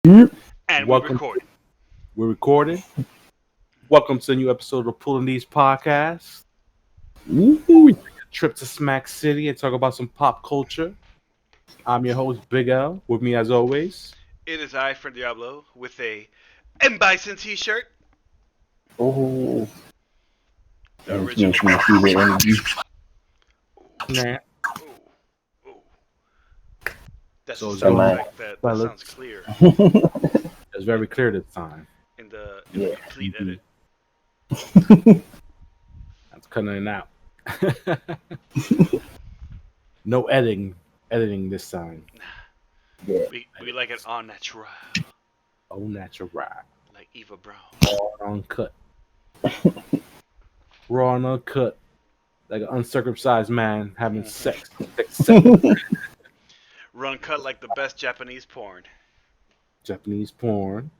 And Welcome. We're recording. Welcome to a new episode of Pulling These Podcasts, where we Woo-hoo. take a trip to Smack City and talk about some pop culture. I'm your host, Big L. With me, as always, It is I, Fred Diablo, with a M Bison t-shirt, Oh, the and it's original. making me feel the energy. nah. Ooh, ooh. That's So a it's sound going- effect that Well, sounds it's- clear It's very clear this time. in the Yeah. complete Mhm. edit. That's cutting it out. No editing this time. Yeah. We like it on natural, Oh, natural, like Eva Brown. raw and uncut, raw and uncut, like an uncircumcised man having sex. Run cut like the best Japanese porn, Japanese porn.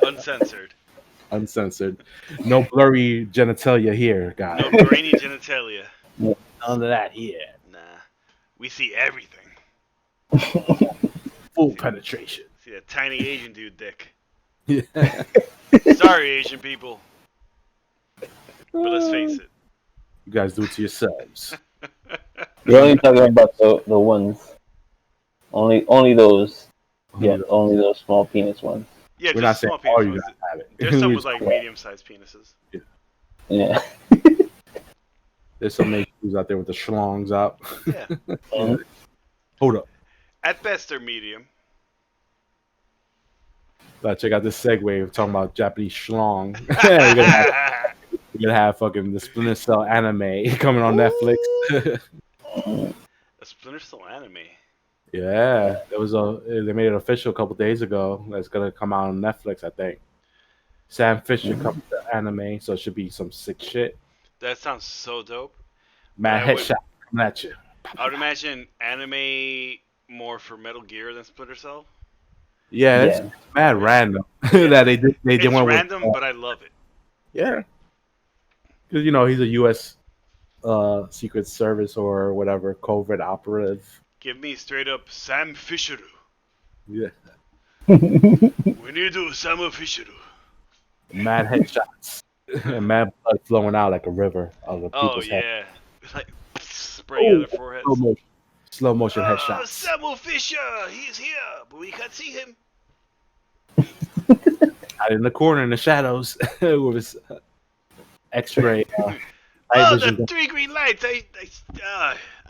uncensored. Uncensored. No blurry genitalia here, guys. No grainy genitalia. None of that here. Nah, we see everything. Full penetration. See that tiny Asian dude dick. Yeah. Sorry, Asian people, but let's face it. You guys do it to yourselves. We're only talking about the ones. Only those. Yeah, only those small penis ones. Yeah, We're not just saying small all penis you ones. guys have it. There's some We with just- like medium-sized penises. Yeah. There's some dudes out there with the schlongs out. Yeah. Mhm. Hold up. At best, they're medium. Check out this segue. We're talking about Japanese schlong. we're gonna have fucking the Splinter Cell anime coming on Netflix. A Splinter Cell anime. Yeah, they made it official a couple days ago. That's gonna come out on Netflix, I think. Sam Fisher comes to anime, so it should be some sick shit. That sounds so dope. Mad I would- headshot coming at you. I would imagine anime more for Metal Gear than Splinter Cell. Yeah, it's Yeah. mad random that they did. They It's did one random, with, but I love it. yeah, because he's a U.S. Secret Service or whatever covert operative. Give me straight up Sam Fisher. Yeah, We need to Sam Fisher. mad headshots and mad blood flowing out like a river out of Oh people's head. yeah, like spraying out their foreheads. Slow motion Oh, headshots. Samuel Fisher, he's here, but we can't see him. Out in the corner in the shadows with his X-ray. Night Oh, vision. the three green lights!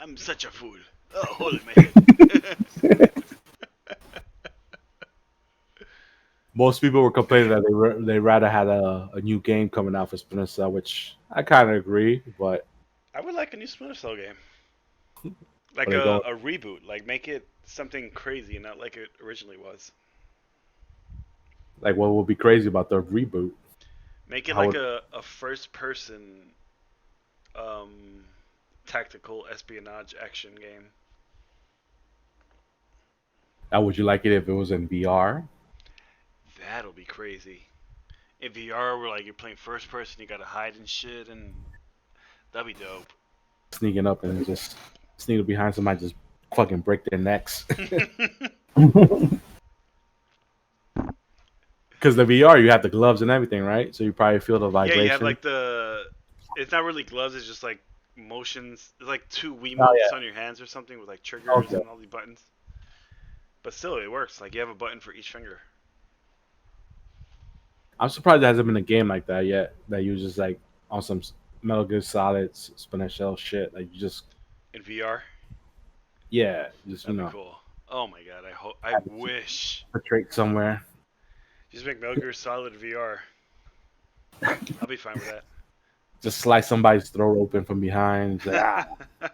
I'm such a fool. Oh, hold it, man. Most people were complaining that they rather had a new game coming out for Splinter Cell, which I kind of agree. But I would like a new Splinter Cell game. Like What are they a reboot. Like, make it something crazy, not like it originally was. like, what would be crazy about the reboot? Make it How like would- a first-person tactical espionage action game. How would you like it if it was in VR? That'll be crazy. In VR, where like you're playing first person, you gotta hide and shit, and that'd be dope. Sneaking up and just sneaking behind somebody, just fucking break their necks. Because the VR, you have the gloves and everything, right? So you probably feel the Yeah, vibration. you have like the. It's not really gloves. It's just like motions. It's like two Wiimotes Oh, yeah. on your hands or something with like triggers Okay. and all these buttons. But still, it works. Like you have a button for each finger. I'm surprised there hasn't been a game like that yet. That you just like on some Metal Gear Solid, Splinter Cell shit. Like you just, In VR, yeah, just that'd be cool. Oh my god, I Have it. wish. portray somewhere. Just make Metal Gear Solid VR. I'll be fine with that. Just slice somebody's throat open from behind. It's like, ah.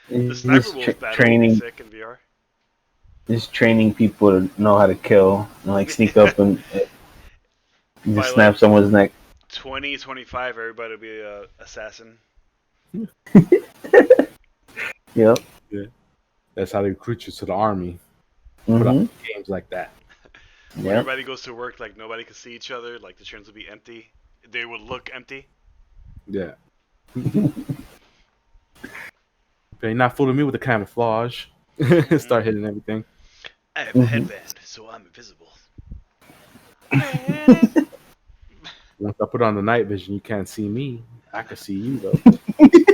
The Sniper Just Wolf battle would be training, sick in VR. just training people to know how to kill and like sneak up and By, just snap someone's neck. 2025, everybody will be a assassin. Yep. That's how they recruit you to the army. Put Mhm. out games like that. When Yep. everybody goes to work, like nobody can see each other. Like the trains will be empty. They would look empty. Yeah. You're not fooling me with the camouflage. Start hitting everything. I have Mhm. a headband. so I'm invisible. Once I put on the night vision, you can't see me. I can see you though. See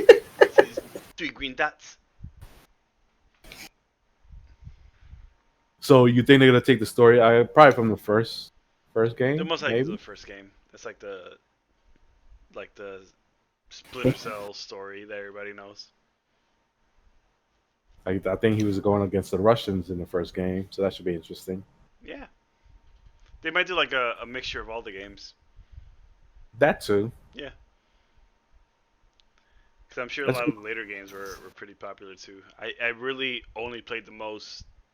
these 3 green dots? So you think they're gonna take the story? Probably from the first They're game, most likely maybe. the first game. That's like the Splinter Cell story that everybody knows. Like I think he was going against the Russians in the first game, so that should be interesting. Yeah. They might do like a mixture of all the games. That too. Yeah. Because I'm sure a That's lot of the later games were pretty popular too. I really only played the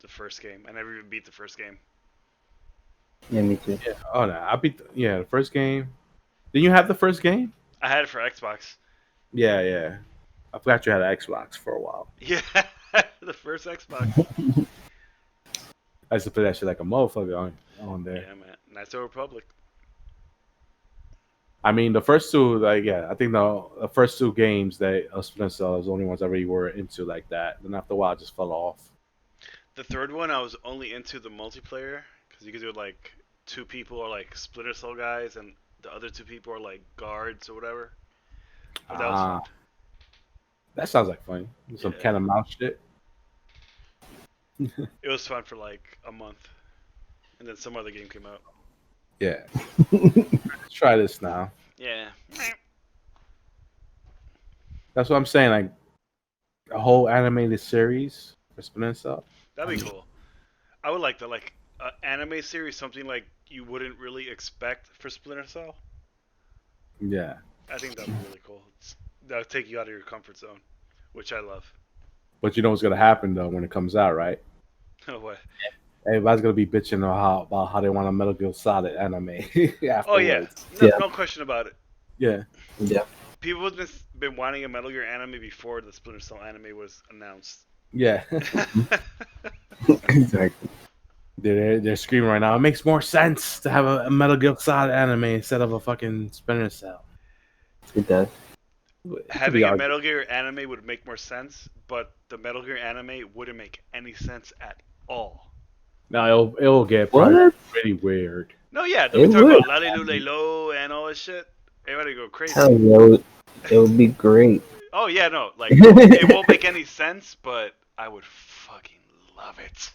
first game. I never even beat the first game. Yeah, me too. yeah. Oh no, I beat the first game. Did you have the first game? I had it for Xbox. Yeah. I forgot you had an Xbox for a while. Yeah, the first Xbox. I used to play that shit like a motherfucker on there. Yeah, man. Knights of the Republic. I mean, the first two, like, yeah, I think the first two games that Splinter Cell is the only ones I really were into like that. Then after a while, I just fell off. The third one, I was only into the multiplayer because you could do like 2 people are like Splinter Cell guys, and the other 2 people are like guards or whatever. But that was fun. That sounds like fun. Some cat and mouse shit. It was fun for like a month, and then some other game came out. Yeah. Let's try this now. Yeah. That's what I'm saying. Like a whole animated series for Splinter Cell. That'd be cool. I would like that, like anime series, something like you wouldn't really expect for Splinter Cell. Yeah. I think that'd be really cool. That'll take you out of your comfort zone, which I love. But you know what's gonna happen though when it comes out, right? What? Everybody's gonna be bitching about how they want a Metal Gear Solid anime afterwards. Oh yeah, no question about it. Yeah. People have been wanting a Metal Gear anime before the Splinter Cell anime was announced. Yeah. Exactly. They're screaming right now. It makes more sense to have a Metal Gear Solid anime instead of a fucking Splinter Cell. It does. Having a Metal Gear anime would make more sense, but the Metal Gear anime wouldn't make any sense at all. No, it'll get probably pretty weird. No, yeah, they'll be talking about Lale Lule Lo and all this shit. Everybody go crazy. Hell yeah, it would be great. Oh yeah, no, like it won't make any sense, but I would fucking love it.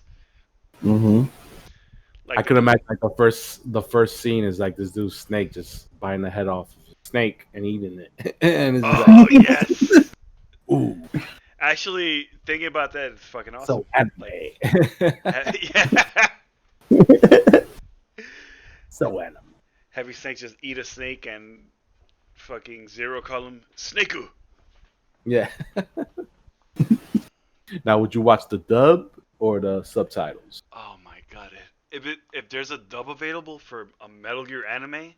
Mm-hmm. Like I could imagine like the first scene is like this dude Snake just biting the head off Snake and eating it. And it's just oh like, yes. ooh, Actually, thinking about that is fucking awesome. so anime. Yeah. So anime. Having Snake just eat a snake and fucking Zero call him Snakeu. Yeah. Now, would you watch the dub or the subtitles? Oh my god! If there's a dub available for a Metal Gear anime,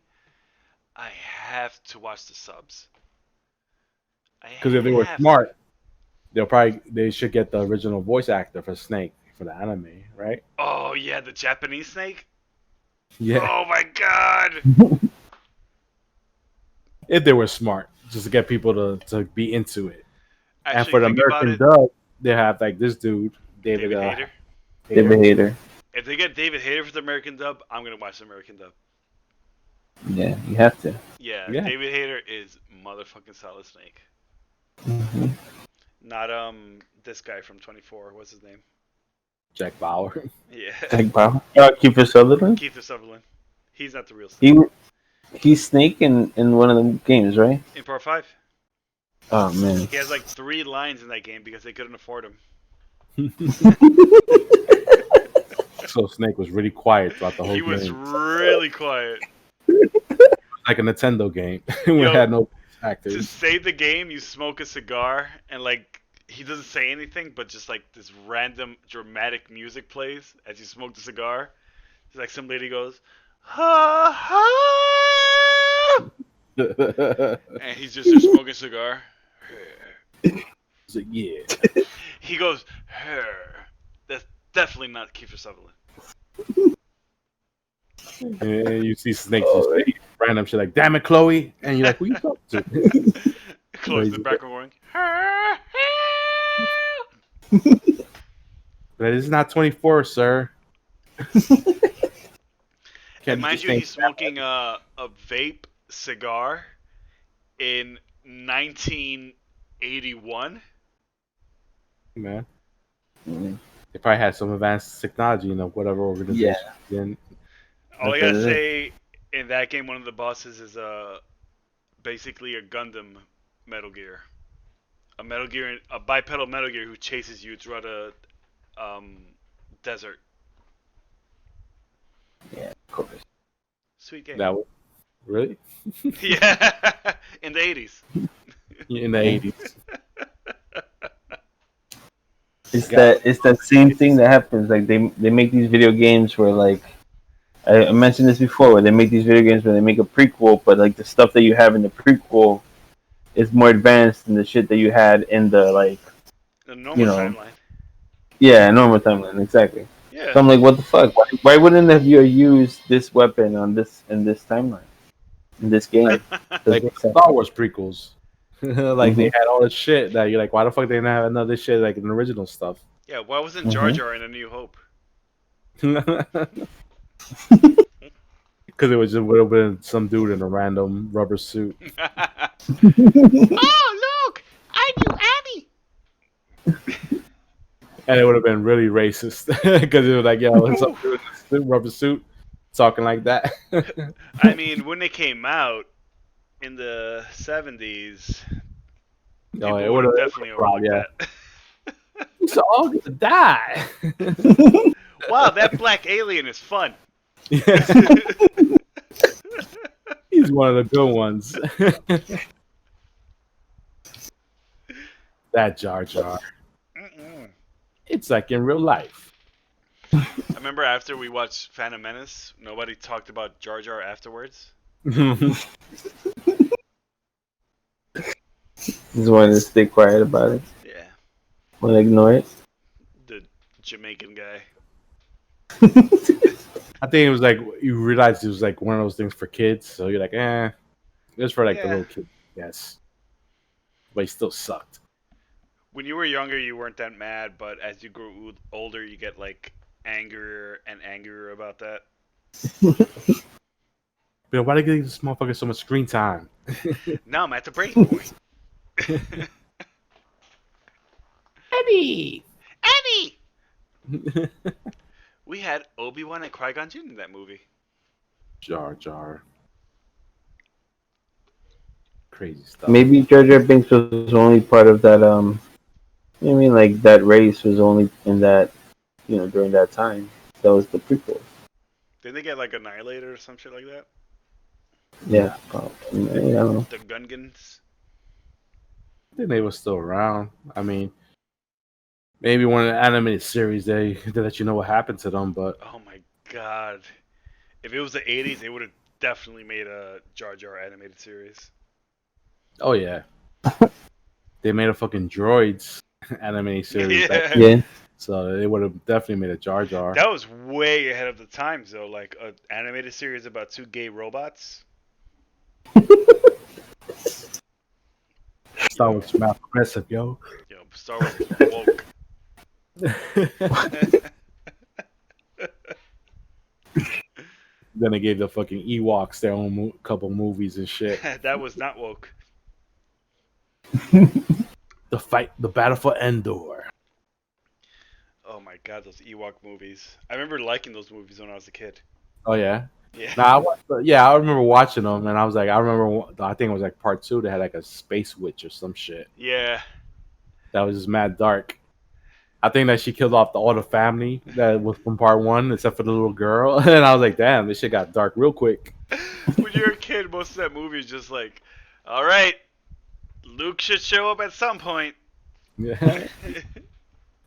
I have to watch the subs. Because if they were smart, they should get the original voice actor for Snake for the anime, right? Oh yeah, the Japanese Snake. Yeah. Oh my god. If they were smart, just to get people to be into it. Actually, and for the American dub, they have like this dude, David Hayter. David Hayter. If they get David Hayter for the American dub, I'm gonna watch the American dub. Yeah, you have to. Yeah, Yeah. David Hayter is motherfucking Solid Snake. Mm-hmm. Not this guy from 24. What's his name? Jack Bauer. Yeah. Like Bob. Kiefer Sutherland. Keith Sutherland. He's not the real Snake. He's Snake in one of the games, right? In Part 5. Oh man. He has like 3 lines in that game because they couldn't afford him. So Snake was really quiet throughout the whole He game. was really quiet. Like a Nintendo game. We Yo, had no To actors. save the game, you smoke a cigar and like he doesn't say anything, but just like this random dramatic music plays as you smoke the cigar. It's like some lady goes, ha ha, and he's just there smoking a cigar. So, yeah. He goes, her. That's definitely not Kiefer Sutherland. And you see Snake just say random shit like, damn it, Chloe. And you're like, who you talking to? Close the background going, But it's not 24, sir. And Can't mind just you, think he's smoking a vape cigar in 1981. man. Mhm. They probably had some advanced technology, whatever Yeah, organization. Then All I that's what gotta it is. say, in that game, one of the bosses is basically a Gundam Metal Gear, a bipedal Metal Gear who chases you throughout a desert. Yeah, of course. Sweet game. that was really Yeah, in the 80s. in the Yeah. 80s. Got It's that same thing that happens. Like they make these video games where like I mentioned this before, where they make these video games where they make a prequel, but like the stuff that you have in the prequel is more advanced than the shit that you had in the like The you normal know timeline. normal timeline exactly. Yeah. So I'm like, what the fuck? Why wouldn't have you used this weapon on this in this timeline in this game? like Doesn't like make with the sense. Star Wars prequels. Like they Hmm. had all this shit that you're like, why the fuck they didn't have another shit like in the original stuff? Yeah, why wasn't Jar Hmm. Jar in A New Hope? Because it was just would have been some dude in a random rubber suit, Oh, look! I knew Annie! and it would have been really racist because it was like, yo, it's some Ooh. dude in a rubber suit talking like that. I mean, when they came out in the 70s, Oh, people it would would have have, definitely overlooked yeah. that. He's all gonna die. Wow, that black alien is fun. He's one of the good ones. That Jar Jar. Mm-mm. It's like in real life. I remember after we watched Phantom Menace, nobody talked about Jar Jar afterwards. Just wanted to stay quiet about it. Yeah, Want to ignore it. the Jamaican guy. I think it was like you realized it was like one of those things for kids, so you're like, it's for like the Yeah. little kid, yes. But he still sucked. When you were younger, you weren't that mad, but as you grew older, you get like angrier and angrier about that. But why they give this motherfucker so much screen time? Now I'm at the breaking point. Eddie. Annie! We had Obi-Wan and Qui-Gon Jinn in that movie. Jar Jar. Crazy stuff. Maybe Jar Jar Binks was only part of that. You know what I mean, like that race was only in that. During that time. That was the prequel. Didn't they get like annihilated or some shit like that? Yeah. I don't know. The Gungans. I think they were still around. I mean, maybe one of the animated series they let you know what happened to them, but Oh my god. If it was the 80s, they would have definitely made a Jar Jar animated series. oh yeah. They made a fucking droids anime series back, Yeah. Yeah. so they would have definitely made a Jar Jar. That was way ahead of the times, though. Like an animated series about two gay robots. Star Wars mouth aggressive, yo. Yo, Star Wars is woke. Then they gave the fucking Ewoks their own couple movies and shit. That was not woke. The battle for Endor. Oh my god, those Ewok movies. I remember liking those movies when I was a kid. Oh yeah. Yeah. Nah, I remember watching them, and I was like, I think it was like part 2. They had like a space witch or some shit Yeah. that was just mad dark. I think that she killed off all the family that was from part 1, except for the little girl. And I was like, damn, this shit got dark real quick. When you're a kid, most of that movie is just like, all right, Luke should show up at some point. Yeah.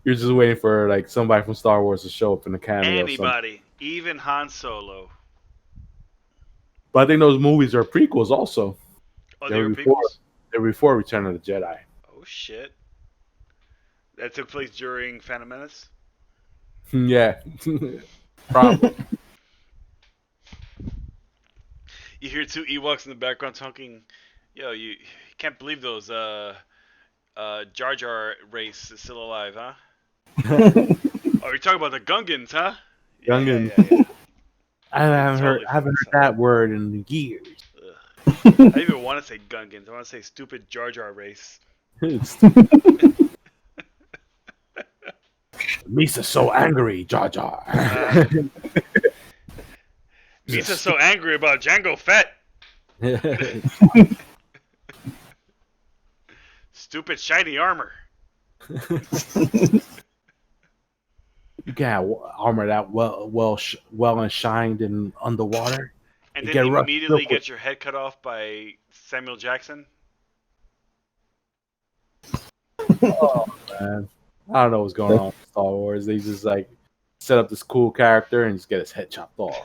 You're just waiting for like somebody from Star Wars to show up in the cameo. Or something. Anybody, even Han Solo. But I think those movies are prequels also. Oh, They they were were before. prequels? They were before Return of the Jedi. Oh shit. That took place during Phantom Menace? Yeah, probably. You hear two Ewoks in the background talking, yo, you can't believe those Jar Jar race is still alive, huh? Oh, you're talking about the Gungans, huh? Gungan. Yeah. I haven't Totally heard fucking that word in years. Ugh. I even want to say Gungans. I want to say stupid Jar Jar race. Misa's so angry, Jar Jar. Misa's so angry about Jango Fett. Stupid shiny armor. You can have armor that well and shined in underwater. And You then get rushed real immediately quick. get your head cut off by Samuel Jackson. Man, I don't know what's going on with Star Wars. They just like set up this cool character and just get his head chopped off.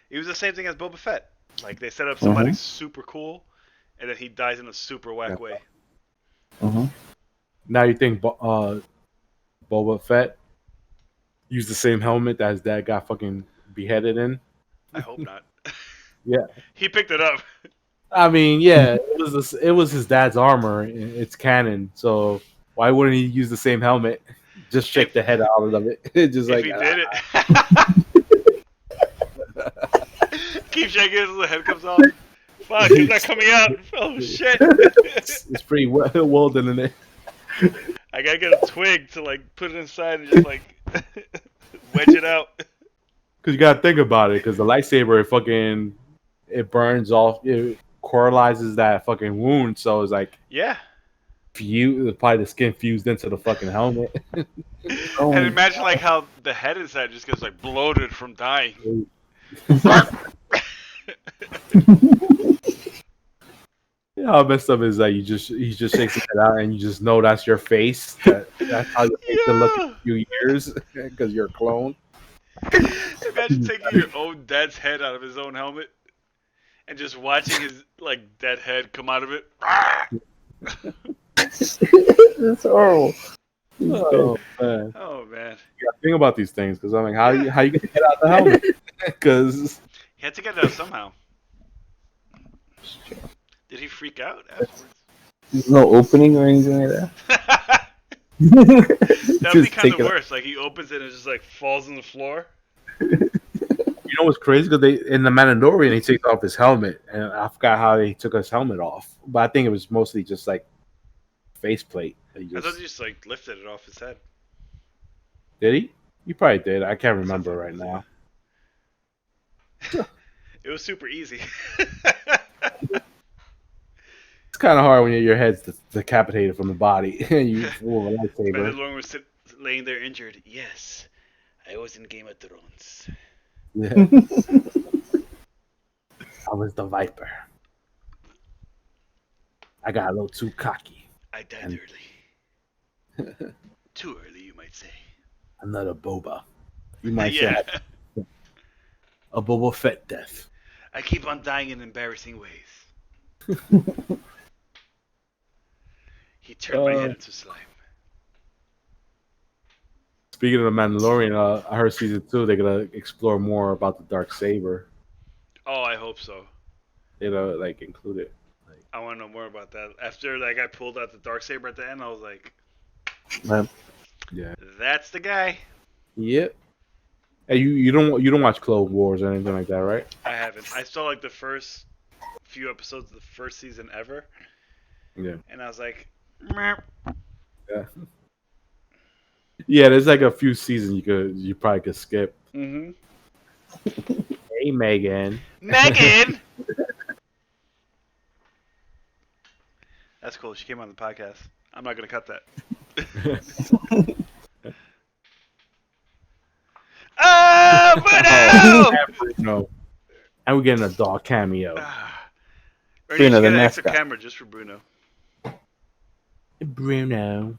It was the same thing as Boba Fett. Like they set up somebody super cool, and then he dies in a super whack way. Now you think Boba Fett used the same helmet that his dad got fucking beheaded in? I hope not. Yeah. He picked it up. I mean, yeah, it was his dad's armor. It's canon, so why wouldn't he use the same helmet? Just check the head out of it. Just If like he did it. Keep shaking it until the head comes off. Fuck, it's not coming out. Oh shit. it's pretty well done in it. I gotta get a twig to like put it inside and just like wedge it out. Because you gotta think about it. Because the lightsaber, it burns off. It correlizes that fucking wound. So it's like Yeah. probably the skin fused into the fucking helmet. And imagine like how the head inside just gets like bloated from dying. You know how messed up is that he just shakes his head out and you just know that's your face. That's how your face will look in a few years because you're a clone. Imagine taking your own dad's head out of his own helmet and just watching his like dead head come out of it. That's horrible. Oh man! Oh man! You gotta think about these things because I'm like, how you gonna get out the helmet? Because he had to get it out somehow. Did he freak out afterwards? There's no opening or anything like that. That'd be kind of worse. Like he opens it and it just like falls on the floor. You know what's crazy? Because in the Mandalorian, he takes off his helmet, and I forgot how they took his helmet off. But I think it was mostly just like faceplate. I thought he just like lifted it off his head. Did he? You probably did. I can't remember right now. It was super easy. It's kind of hard when your head's decapitated from the body and you pull a lightsaber. Mandalorian was laying there injured. Yes, I was in Game of Thrones. Yeah. I was the Viper. I got a little too cocky. I died early. Too early, you might say. Another Boba. You might Yeah. say a Boba Fett death. I keep on dying in embarrassing ways. He turned my head into slime. Speaking of the Mandalorian, I heard season 2 they're gonna explore more about the dark saber. Oh, I hope so. They're gonna like include it. I want to know more about that. After that guy pulled out the darksaber at the end, I was like, Yeah. That's the guy. Yep. Hey, you don't watch Clone Wars or anything like that, right? I haven't. I saw like the first few episodes of the first season ever. Yeah. And I was like, meh. Yeah. Yeah, there's like a few seasons you probably could skip. Mm-hmm. Hey, Megan. Megan! That's cool. She came on the podcast. I'm not going to cut that. Oh, Bruno! And we're getting a dog cameo. Or you Bruno, should the get an extra mascot. camera just for Bruno. Bruno.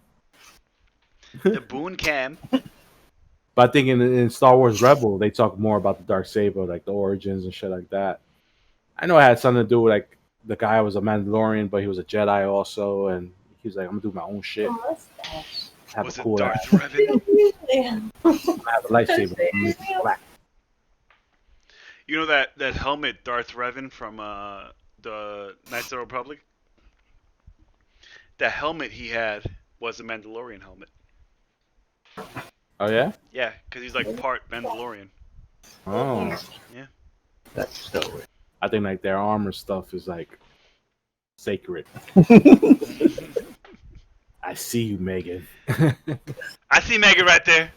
The Boone Cam. But I think in Star Wars Rebel, they talk more about the Darksaber, like the origins and shit like that. I know it had something to do with like the guy was a Mandalorian, but he was a Jedi also, and he was like, "I'm gonna do my own shit." Have Was a it cool Darth ass. Revan? Have a lightsaber. Black. You know that helmet Darth Revan from the Knights of the Republic? The helmet he had was a Mandalorian helmet. Oh yeah. Yeah, because he's like part Mandalorian. Oh, Yeah. That's so weird. I think like their armor stuff is like sacred. I see you, Megan. I see Megan right there.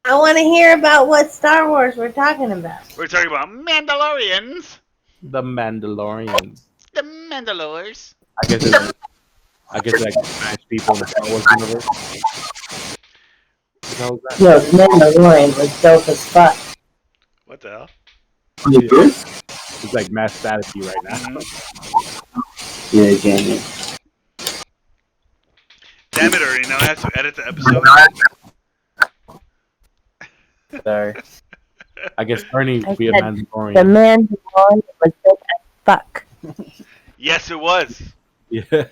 I want to hear about what Star Wars we're talking about. We're talking about Mandalorians. The Mandalorian. The Mandalores. I guess like smash people in the Star Wars universe. What the hell is Yo, Mandalorian was dope as fuck. What the hell? that? It's like mass staticky right now. Yeah, again. Damn it, Ernie. Now I have to edit the episode. Sorry. I guess Ernie would be a said Mandalorian. The Mandalorian was dope as fuck. Yes, it was. Yeah.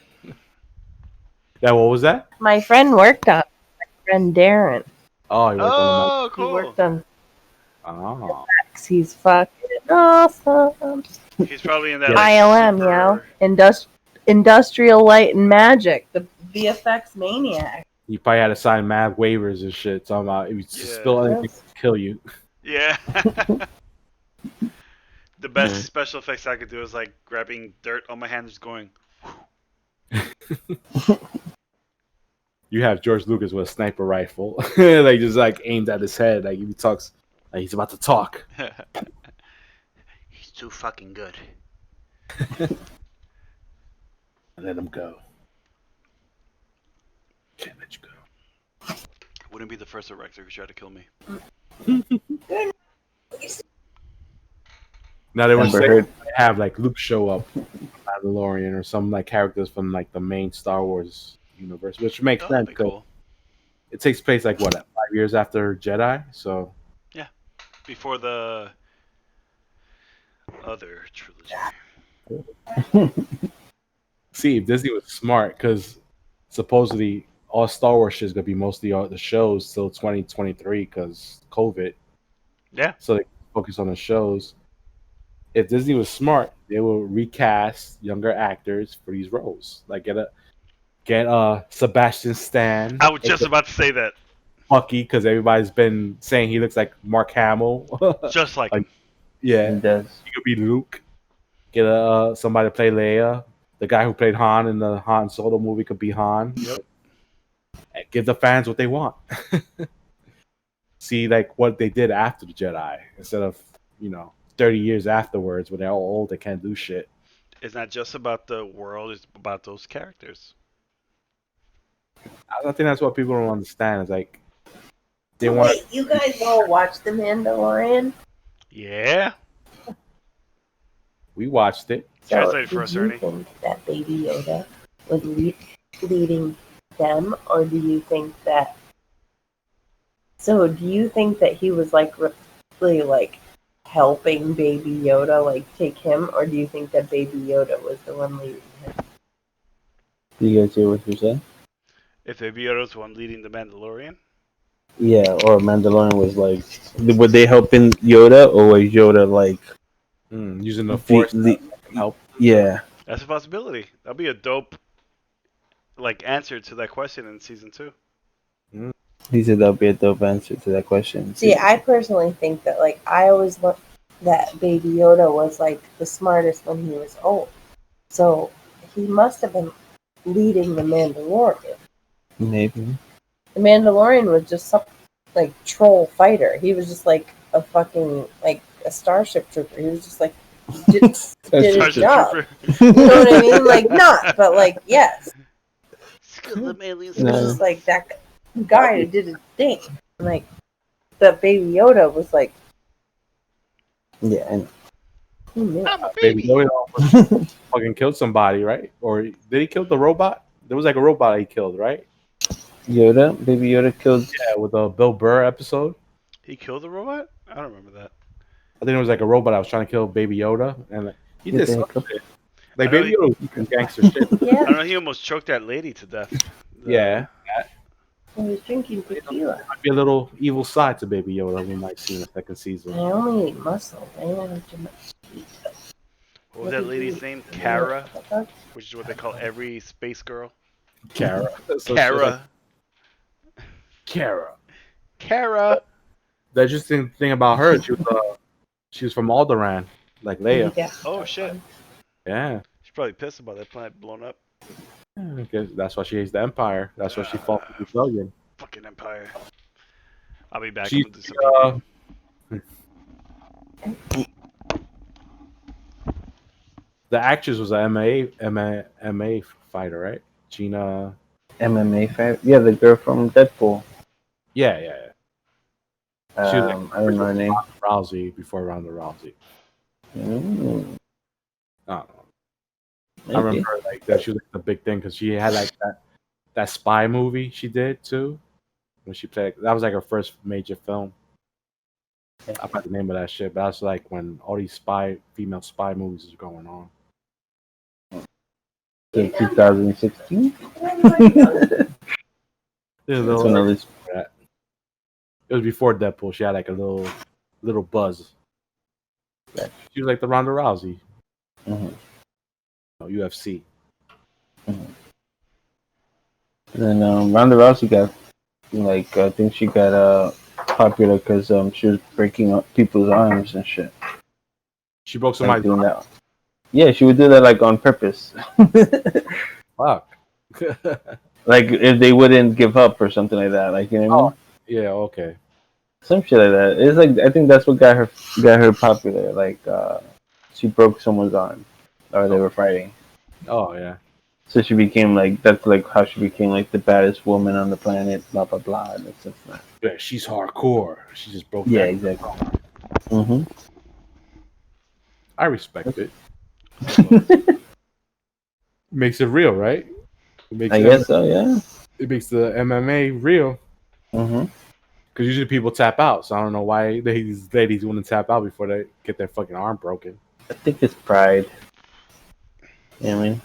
Yeah, what was that? My friend worked on it. My friend Darren. Oh, he worked Oh, He cool. worked on on the. Oh. X. He's fucking awesome. He's probably in that. Yeah. Like, ILM, super- yo. Industrial Light and Magic. The VFX maniac. He probably had to sign mad waivers and shit. Talking about if you Yeah. spill anything, he'll kill you. Yeah. The best special effects I could do is like grabbing dirt on my hand and just going. You have George Lucas with a sniper rifle, like just like aimed at his head, like he talks, like he's about to talk. He's too fucking good. And let him go. Can't let you go. Wouldn't be the first director who tried to kill me. Now they were Amber saying Heard. they have like Luke show up, Mandalorian, or some like characters from like the main Star Wars universe, which makes Oh, sense that'd be because cool. it takes place like what 5 years after Jedi, so Before the other trilogy. see if Disney was smart because supposedly all Star Wars shit is gonna be mostly all the shows till 2023 because COVID. Yeah. So they focus on the shows. If Disney was smart, they will recast younger actors for these roles. Like get Sebastian Stan. I was just about to say that. Bucky because everybody's been saying he looks like Mark Hamill. Just like him. Yeah, It does. he could be Luke. Get somebody to play Leia. The guy who played Han in the Han Solo movie could be Han. Yep. And give the fans what they want. See like what they did after the Jedi instead of 30 years afterwards when they're all old they can't do shit. It's not just about the world, it's about those characters. I think that's what people don't understand. Is like they want. Wait, you guys all watch The Mandalorian? Yeah. We watched it. So, Translate for us, do you Ernie. think that Baby Yoda was leading them, or do you think that? So, do you think that he was like really like helping Baby Yoda like take him, or do you think that Baby Yoda was the one leading him? Do you guys hear what you said? If Baby Yoda's the one leading the Mandalorian. Yeah, or Mandalorian was like, were they helping Yoda, or was Yoda like, Using the Force to help. Yeah, That's a possibility. That'll be a dope like answer to that question in season 2. he said that'll be a dope answer to that question. See, I personally think that like I always looked that Baby Yoda was like the smartest when he was old, so he must have been leading the Mandalorian. Maybe. The Mandalorian was just some like troll fighter. He was just like a fucking like a starship trooper. He was just like did his Starship job. Trooper. You know what I mean? Like not, but like yes. Skill them aliens. He was No. just like that guy that did his thing. Like the Baby Yoda was like Yeah, and who knew? I'm a Baby baby. Yoda almost fucking killed somebody, right? Or did he kill the robot? There was like a robot he killed, right? Baby Yoda killed. Yeah, with the Bill Burr episode. He killed the robot? I don't remember that. I think it was like a robot that was trying to kill Baby Yoda, and like, he did Yeah, some they- shit. Like I know Baby Yoda was some gangster shit. I Yeah, don't know. He almost choked that lady to death. Yeah, he was drinking tequila. might be a little evil side to Baby Yoda we might see in the second season. I only ate muscle. I didn't have too much to eat. What was that lady's name? Kara, which is what they call every space girl. Kara. Kara. Kara. Kara. The interesting thing about her, she was from Alderaan, like Leia. Yeah. Oh shit. Yeah. She's probably pissed about that planet blowing up. I guess that's why she hates the Empire. That's why she fought for the rebellion. Fucking Empire. I'll be back. She, I'm gonna do some the actress was an MMA fighter, right? Gina. MMA fan. Yeah, the girl from Deadpool. Yeah. She was I don't know her name. Rousey before Ronda Rousey. Mm, I don't know. maybe. I remember her, like that. She was like the big thing because she had like that spy movie she did too. When she played, that was like her first major film. I forgot the name of that shit, but that's like when all these female spy movies is going on. So 2016. It That's when I was. was before Deadpool. She had like a little buzz. She was like the Ronda Rousey, Mhm. UFC. Then Ronda Rousey got like I think she got popular because she was breaking up people's arms and shit. She broke Like somebody's doing that. Yeah, she would do that like on purpose. fuck. Like if they wouldn't give up or something like that. Like you know what I mean? Yeah, okay. Some shit like that. It's like I think that's what got her popular. Like she broke someone's arm, or they were fighting. Oh yeah. So she became like that's like how she became like the baddest woman on the planet. Blah blah blah. And it's just like, Yeah, she's hardcore. She just broke. yeah, that. exactly. Mhm. I respect it. Makes it real, right? It makes I guess so. Yeah. it makes the MMA real. Mhm. Because usually people tap out, so I don't know why these ladies want to tap out before they get their fucking arm broken. I think it's pride. You know what I mean?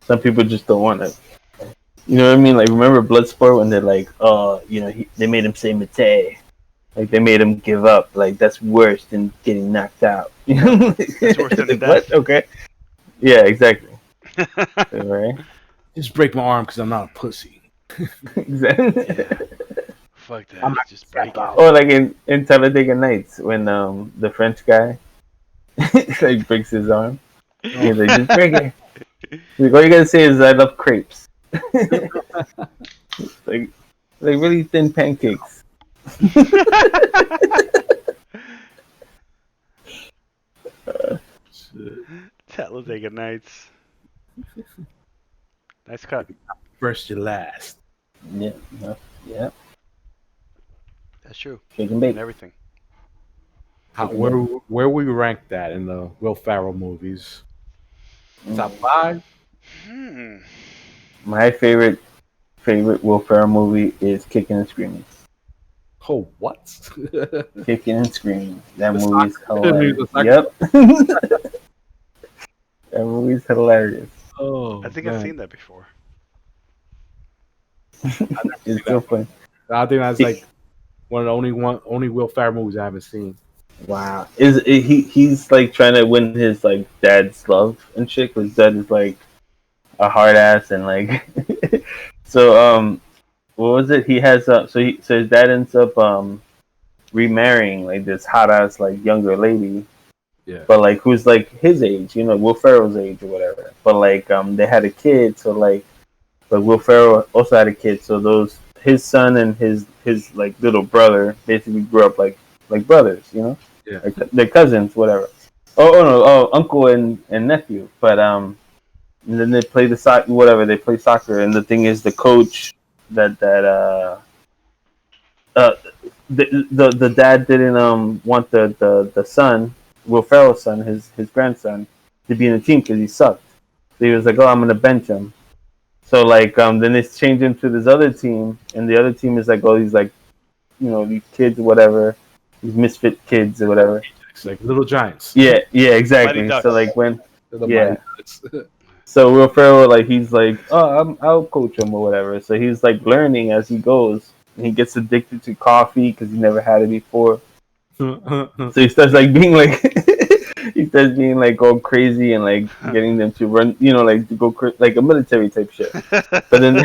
Some people just don't want it. You know what I mean? Like remember Bloodsport when they're like, oh, you know, they made him say Mate. Like they made him give up. Like that's worse than getting knocked out. You know? That's worse than Like, death. what? Okay. Yeah, exactly. Right. Just break my arm because I'm not a pussy. Exactly. Fuck that. I'm not Just break it. Or like in Talladega Nights when the French guy like breaks his arm. He's like, just break it. Like, all you gotta say is I love crepes. like really thin pancakes. Talladega Nights. Nice cut. First you last. Yeah, yeah. That's true. Shake and And bake. everything. Where we rank that in the Will Ferrell movies? Top 5? My favorite Will Ferrell movie is Kicking and Screaming. Oh, what? Kicking and Screaming. That The movie is soccer- hilarious. the soccer- Yep. That movie's hilarious. Oh, I think man. I've seen that before. It's so funny. I think that's like one of the only Will Ferrell movies I haven't seen. Wow. He's like trying to win his like dad's love and shit because dad is like a hard ass and like so what was it? He has so his dad ends up remarrying like this hot ass like younger lady. Yeah. But like who's like his age, you know, Will Ferrell's age or whatever. But like they had a kid, so like but Will Ferrell also had a kid, so his son and his like little brother basically grew up like brothers, you know? Yeah. Like, they're cousins, whatever. Uncle and nephew. But and then they play they play soccer and the thing is the coach the dad didn't want the son, Will Ferrell's son, his grandson, to be in the team because he sucked. So he was like, "Oh, I'm gonna bench him." So like then they change him to this other team, and the other team is like all these like, you know, these kids or whatever, these misfit kids or whatever. It's like Little Giants. Yeah, exactly. Mighty Ducks. So like when The yeah. Mighty Ducks. So Will Ferrell like he's like, "Oh, I'll coach him or whatever." So he's like learning as he goes. And he gets addicted to coffee because he never had it before. So he starts like being like he starts being like all crazy and like getting them to run, you know, like to go like a military type shit. But then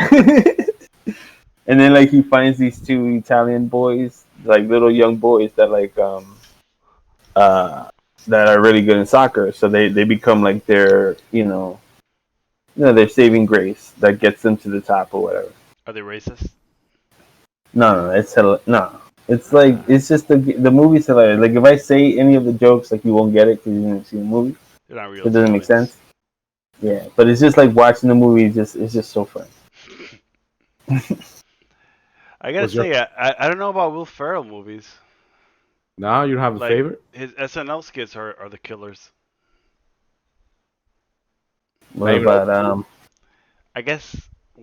And then like he finds these two Italian boys, like little young boys that uh that are really good in soccer. So they become like their their saving grace that gets them to the top or whatever. Are they racist? No, no. It's like it's just the movie's hilarious. Like if I say any of the jokes, like you won't get it because you didn't see the movie. They're not real. It doesn't make Italians. sense. Yeah, but it's just like watching the movie. It's just so fun. I gotta say, I don't know about Will Ferrell movies. No, you don't have a Like favorite? his SNL skits are the killers. What about I guess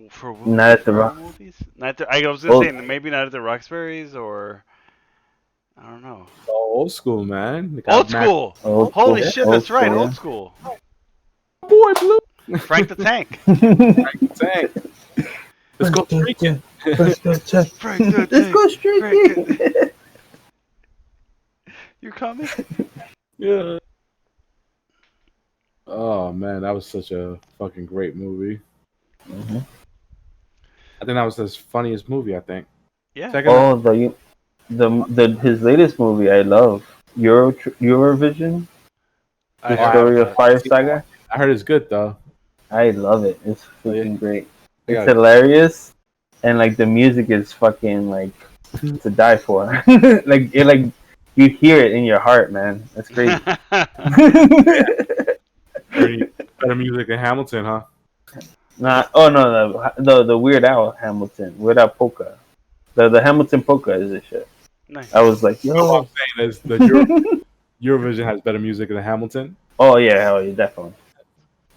for Will Night at the Ferrell Rock? movies, I was gonna Oh. say maybe Night at the Roxbury's or I don't know. Oh, old school, man. They got Old school. Old Holy school, shit, old that's right. school, Old yeah. school. Boy Blue. Frank the Tank. Dang. Let's go streaking. Let's go check. Frank the Let's Tank. go streaking. You coming? Yeah. Oh man, that was such a fucking great movie. Mhm. I think that was his funniest movie. I think. Yeah. Second. Oh, the his latest movie I love, Eurovision, I the have story of that. Fire Saga. I heard it's good though. I love it. It's Oh, yeah. freaking great. I It's got it. hilarious, and like the music is fucking like to die for. like you hear it in your heart, man. That's crazy. Better music than Hamilton, huh? The Weird Al Hamilton, Weird Al polka, the Hamilton polka is this shit. Nice. I was like, What yo, I'm saying is the Eurovision has better music than Hamilton. oh yeah, hell yeah,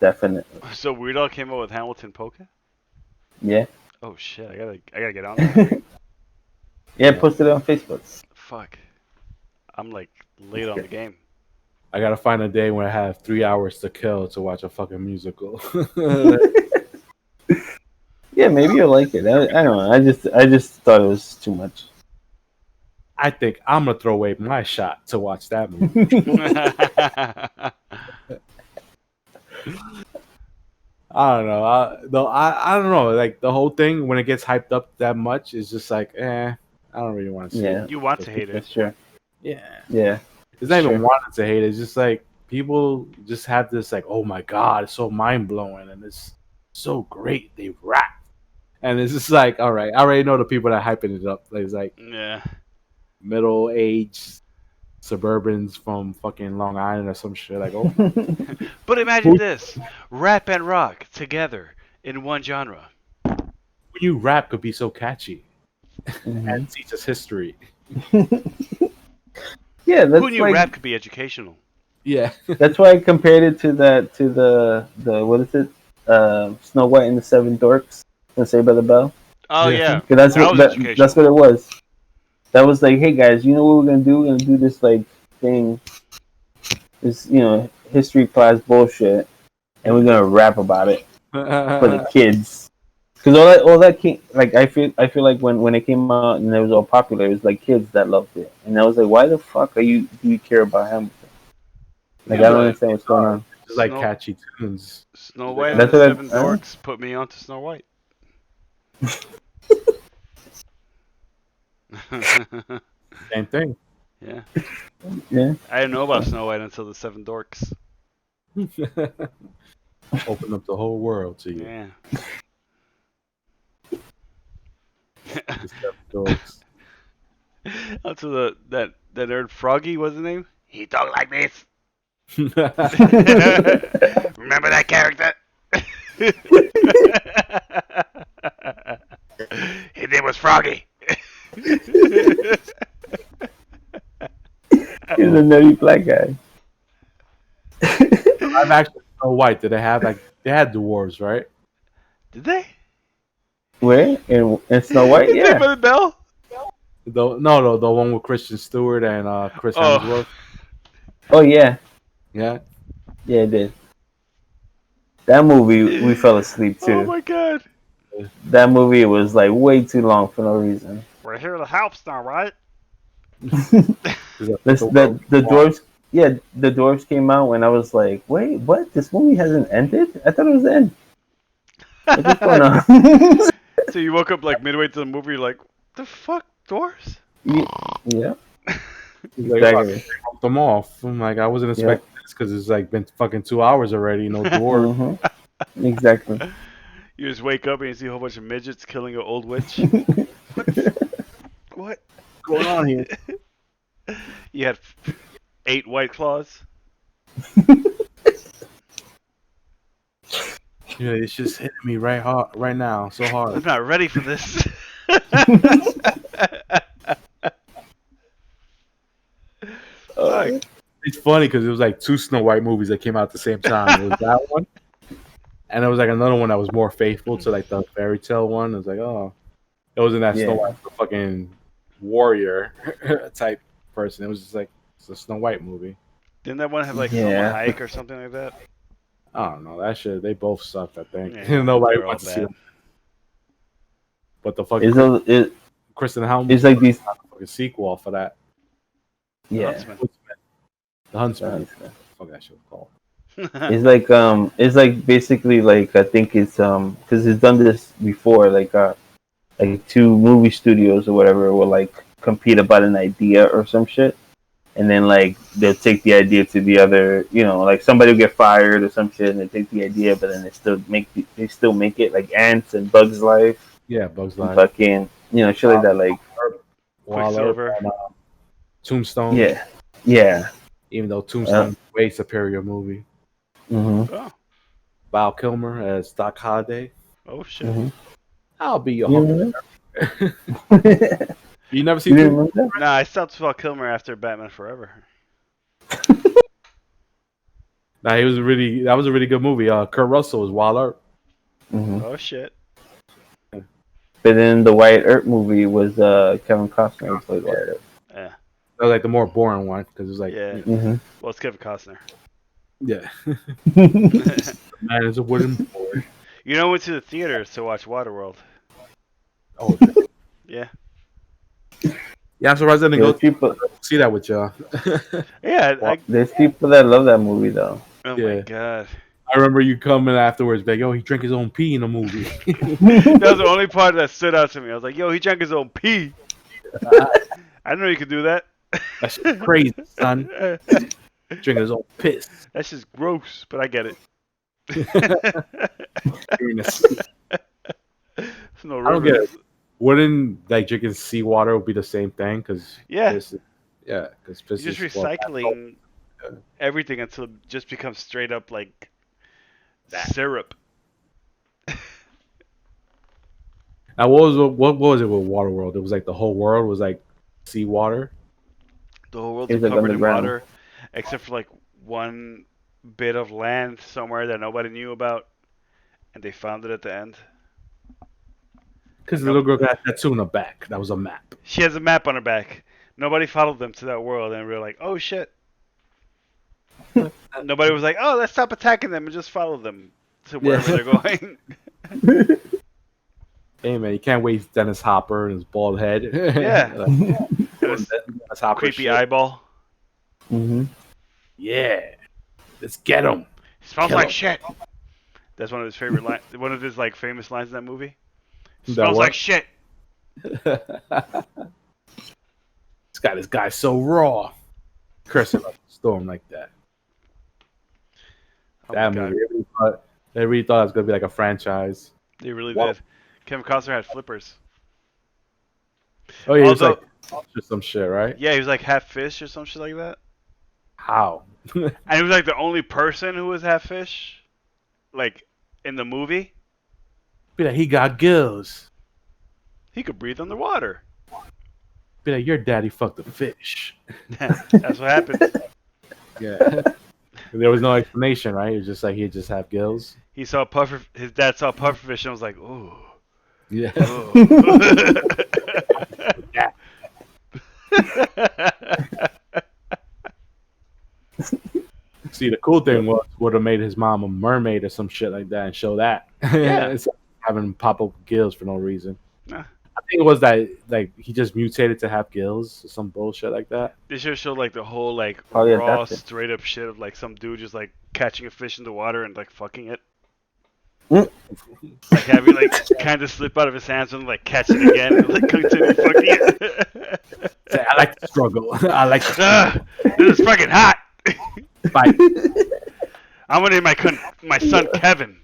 definitely, So Weird Al came up with Hamilton Polka? yeah, Oh shit, I gotta get on that. yeah. Posted it on Facebook. Fuck. I'm like late on the game. I gotta find a day when I have 3 hours to kill to watch a fucking musical. Yeah, maybe you'll like it. I don't know. I just thought it was too much. I think I'm gonna throw away my shot to watch that movie. I don't know. I don't know. Like the whole thing when it gets hyped up that much is just like, I don't really want to see Yeah, it. You want to hate it. that's true. Yeah. Yeah, It's not even Sure. wanting to hate it. It's just like people just have this like, oh my god, it's so mind blowing and it's so great. They rap, and it's just like, all right, I already know the people that hyping it up. Like, it's like Yeah. middle aged suburbans from fucking Long Island or some shit. Like, oh, But imagine this: rap and rock together in one genre. when you rap could be so catchy Mhm. and teach us history. Yeah, that's Who knew like, rap could be educational? Yeah, that's why I compared it to the what is it? Snow White and the Seven Dorks and Saved by the Bell. Oh Yeah. yeah. 'Cause that's That what was that, educational. that's what it was. That was like, hey guys, you know what we're gonna do? We're gonna do this like thing, this history class bullshit, and we're gonna rap about it for the kids. Because all that came, like I feel like when it came out and it was all popular, it was like kids that loved it, and I was like, why the fuck do you care about Hamilton? Like Yeah, I don't but- understand what's going on. just like Snow- catchy tunes. Snow White and That's the what I- Seven Dorks put me onto Snow White. Same thing. Yeah. Yeah, I didn't know about Snow White until the Seven Dorks. Open up the whole world to you. Yeah. The Seven Dogs. Until that nerd Froggy, what's his name? He talked like this. Remember that character? His name was Froggy. he's a nerdy black guy. I've actually Snow White. Did they have like they had dwarves, right? Did they? Where in Snow White? His name Yeah. was the Bell? The one with Kristen Stewart and Chris Oh. Hemsworth. Oh yeah, Yeah. yeah, it did. That movie we fell asleep Oh too. my god. That movie was like way too long for no reason. We're here to help now, right? The dwarves, yeah, the dwarves came out when I was like, wait, what? This movie hasn't ended? I thought it was the end. Like, what's going on? So you woke up like midway through the movie, you're like, the fuck, doors? Yeah, He's like, exactly. "Fuck, I bumped them off." I'm like, I wasn't Yeah. expecting this because it's like been fucking 2 hours already. No door. Mm-hmm. Exactly. You just wake up and you see a whole bunch of midgets killing an old witch. What? What's going on here? You had 8 white claws. Yeah, it's just hitting me right now, so I'm hard. not ready for this. Fuck. It's funny because it was like 2 Snow White movies that came out at the same time. It was that one, and there was like another one that was more faithful to like the fairy tale one. It was like, oh, it wasn't that Yeah. Snow White, the fucking warrior type person. It was just like it's a Snow White movie. Didn't that one have like Yeah. Selma Hayek or something like that? I don't know that shit. They both sucked. I think Yeah, nobody they're all wants to see bad. them. But the fucking It's Kristen Helm, it's like these. fucking sequel for that. Yeah. Huntsman. The Huntsman. Huntsman. Fuck that shit was called. It's like basically like I think it's because it's done this before like 2 movie studios or whatever will like compete about an idea or some shit, and then like they'll take the idea to the other, like somebody will get fired or some shit, and they take the idea, but then they still make it like Ants and Bugs Life, Yeah, Bugs and Life, fucking shit like that, like Quicksilver. and, Tombstone. yeah. Even though Tombstone is a way superior movie. Mm-hmm. Oh, Val Kilmer as Doc Holliday. oh shit. Mm-hmm. I'll be your You Huckleberry. You never seen didn't Tombstone? remember that? Nah, I stopped Val Kilmer after Batman Forever. Nah, that was a really good movie. Kurt Russell was Waller. Mm-hmm. Oh shit. But then the Wyatt Earp movie was Kevin Costner who played Wyatt Earp. Yeah. That was like the more boring one because it was like, Yeah. Mm-hmm. Well, it's Kevin Costner. yeah. Man, it's a wooden board. You know, I went to the theaters to watch Waterworld. Oh, Yeah. yeah. I'm surprised I didn't go There's people, see that with y'all. Yeah. there's people that love that movie though. Oh Yeah. my god. I remember you coming afterwards, like, yo, he drank his own pee in the movie. That was the only part that stood out to me. I was like, yo, he drank his own pee. I didn't know you could do that. That shit's crazy, son. Drinking his own piss. That's just gross, but I get it. During the There's no I don't get rivers. it. Wouldn't like drinking seawater be the same thing? Because Yeah. because You're just recycling everything until it just becomes straight up like syrup. Now, what was it with Waterworld? It was like the whole world was like seawater. The whole world's It's like covered in underground. water, except for like one bit of land somewhere that nobody knew about, and they found it at the end. Because the little girl got a tattoo on her back. That was a map. She has a map on her back. Nobody followed them to that world, and we were like, oh shit. Nobody was like, oh, let's stop attacking them and just follow them to wherever they're going. Hey man, you can't waste Dennis Hopper and his bald head. Yeah. Dennis Hopper Creepy shit. eyeball. Mm-hmm. Yeah, let's get him. Smells Kill like him. shit. That's one of his favorite lines. One of his like famous lines in that movie. That Smells what? like shit. This guy so raw. Cursing up the storm like that. Oh That my God. movie. They really thought it was gonna be like a franchise. They really Wow. did. Kevin Costner had flippers. Oh yeah, Also- it's like just some shit, right? Yeah, he was like half fish or some shit like that. How? And he was like the only person who was half fish, like in the movie. Be like, he got gills. He could breathe underwater. Be like, your daddy fucked a fish. That's what happened. Yeah. There was no explanation, right? It was just like he just have gills. He saw puffer. His dad saw pufferfish and was like, "Ooh." Yeah. Ooh. See, the cool thing would have made his mom a mermaid or some shit like that and show that. Yeah. Instead of having pop up gills for no reason. Nah. I think it was that like he just mutated to have gills or some bullshit like that. They should show like the whole like Oh, yeah, raw, that's it. straight up shit of like some dude just like catching a fish in the water and like fucking it. Like having like kind of slip out of his hands and like catch it again and like continue fucking it. Say, I like the struggle. I like the struggle. This is fucking hot. Fight. I'm gonna name my son Kevin.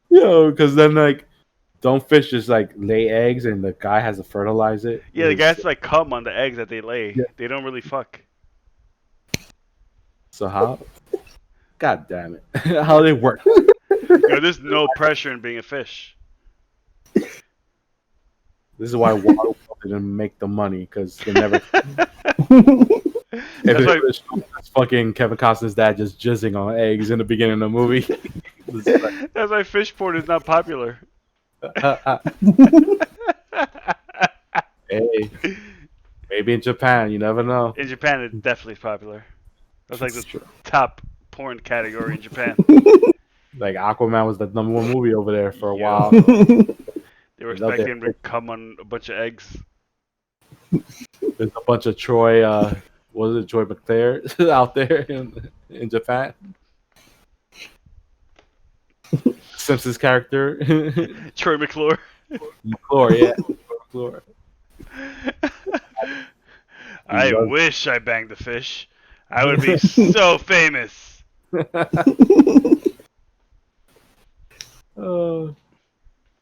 Yo, because then like, don't fish just like lay eggs and the guy has to fertilize it? Yeah, the guys like come on the eggs that they lay. Yeah. They don't really fuck. So how? God damn it! How they work? There's no pressure in being a fish. This is why Waterworld didn't make the money because they never. If That's why- it was fucking Kevin Costner's dad just jizzing on eggs in the beginning of the movie. That's why fish porn is not popular. Hey, maybe in Japan, you never know. In Japan, it's definitely popular. That's like the top porn category in Japan. Like Aquaman was the #1 movie over there for a while. They were Love expecting it. him to come on a bunch of eggs. There's a bunch of Troy, what is it, Troy McClare out there in Japan. Simpsons character, Troy McClure. McClure, yeah, McClure. I loves- wish I banged the fish. I would be so famous.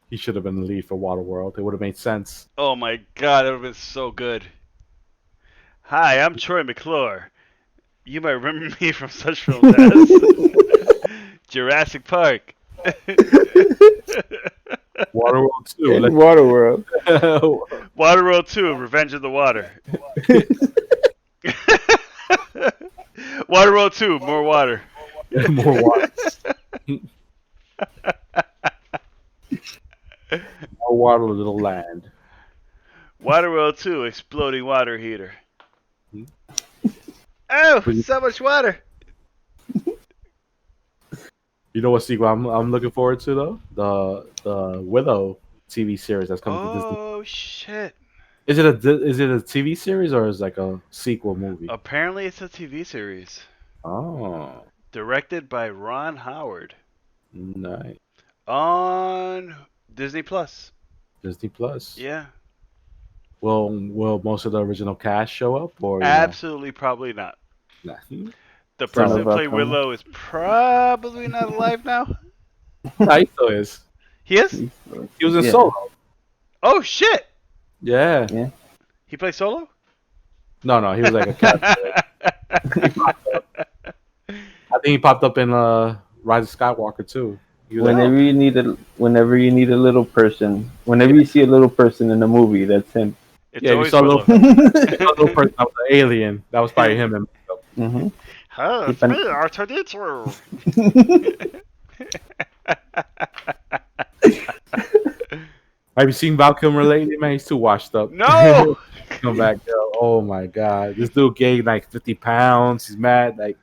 He should have been the lead for Waterworld. It would have made sense. Oh my god, that would have been so good. Hi, I'm Troy McClure. You might remember me from such films as Jurassic Park. Waterworld 2. In Waterworld. Waterworld 2, Revenge of the Water. Waterworld 2, more water. More water. More water, little land. Waterworld 2, Exploding Water Heater. Oh, so much water. You know what sequel I'm looking forward to though? The Willow TV series that's coming to Disney. Oh shit. Is it a TV series or is it like a sequel movie? Apparently it's a TV series. Oh, Directed by Ron Howard. nice. On Disney Plus. Disney Plus. Yeah. Will most of the original cast show up or Absolutely probably not. Nah. The Sounds person who about played cool. Willow is probably not alive now. Nah, he still is. He is? He was in Yeah. Solo. Oh shit! Yeah. Yeah. He plays solo? No, he was like a character. I think he popped up in Rise of Skywalker too. He was Whenever you need a little person, whenever you see a little person in a movie, that's him. It's Yeah, you always saw a Willow. a little person that was an alien. That was probably him. Mm-hmm. Huh, it's Keep me, R2D2. Have you seen Val Kilmer lately, man? He's too washed up. No! Come back, yo. Oh my god. This dude gained like 50 pounds. He's mad. Like,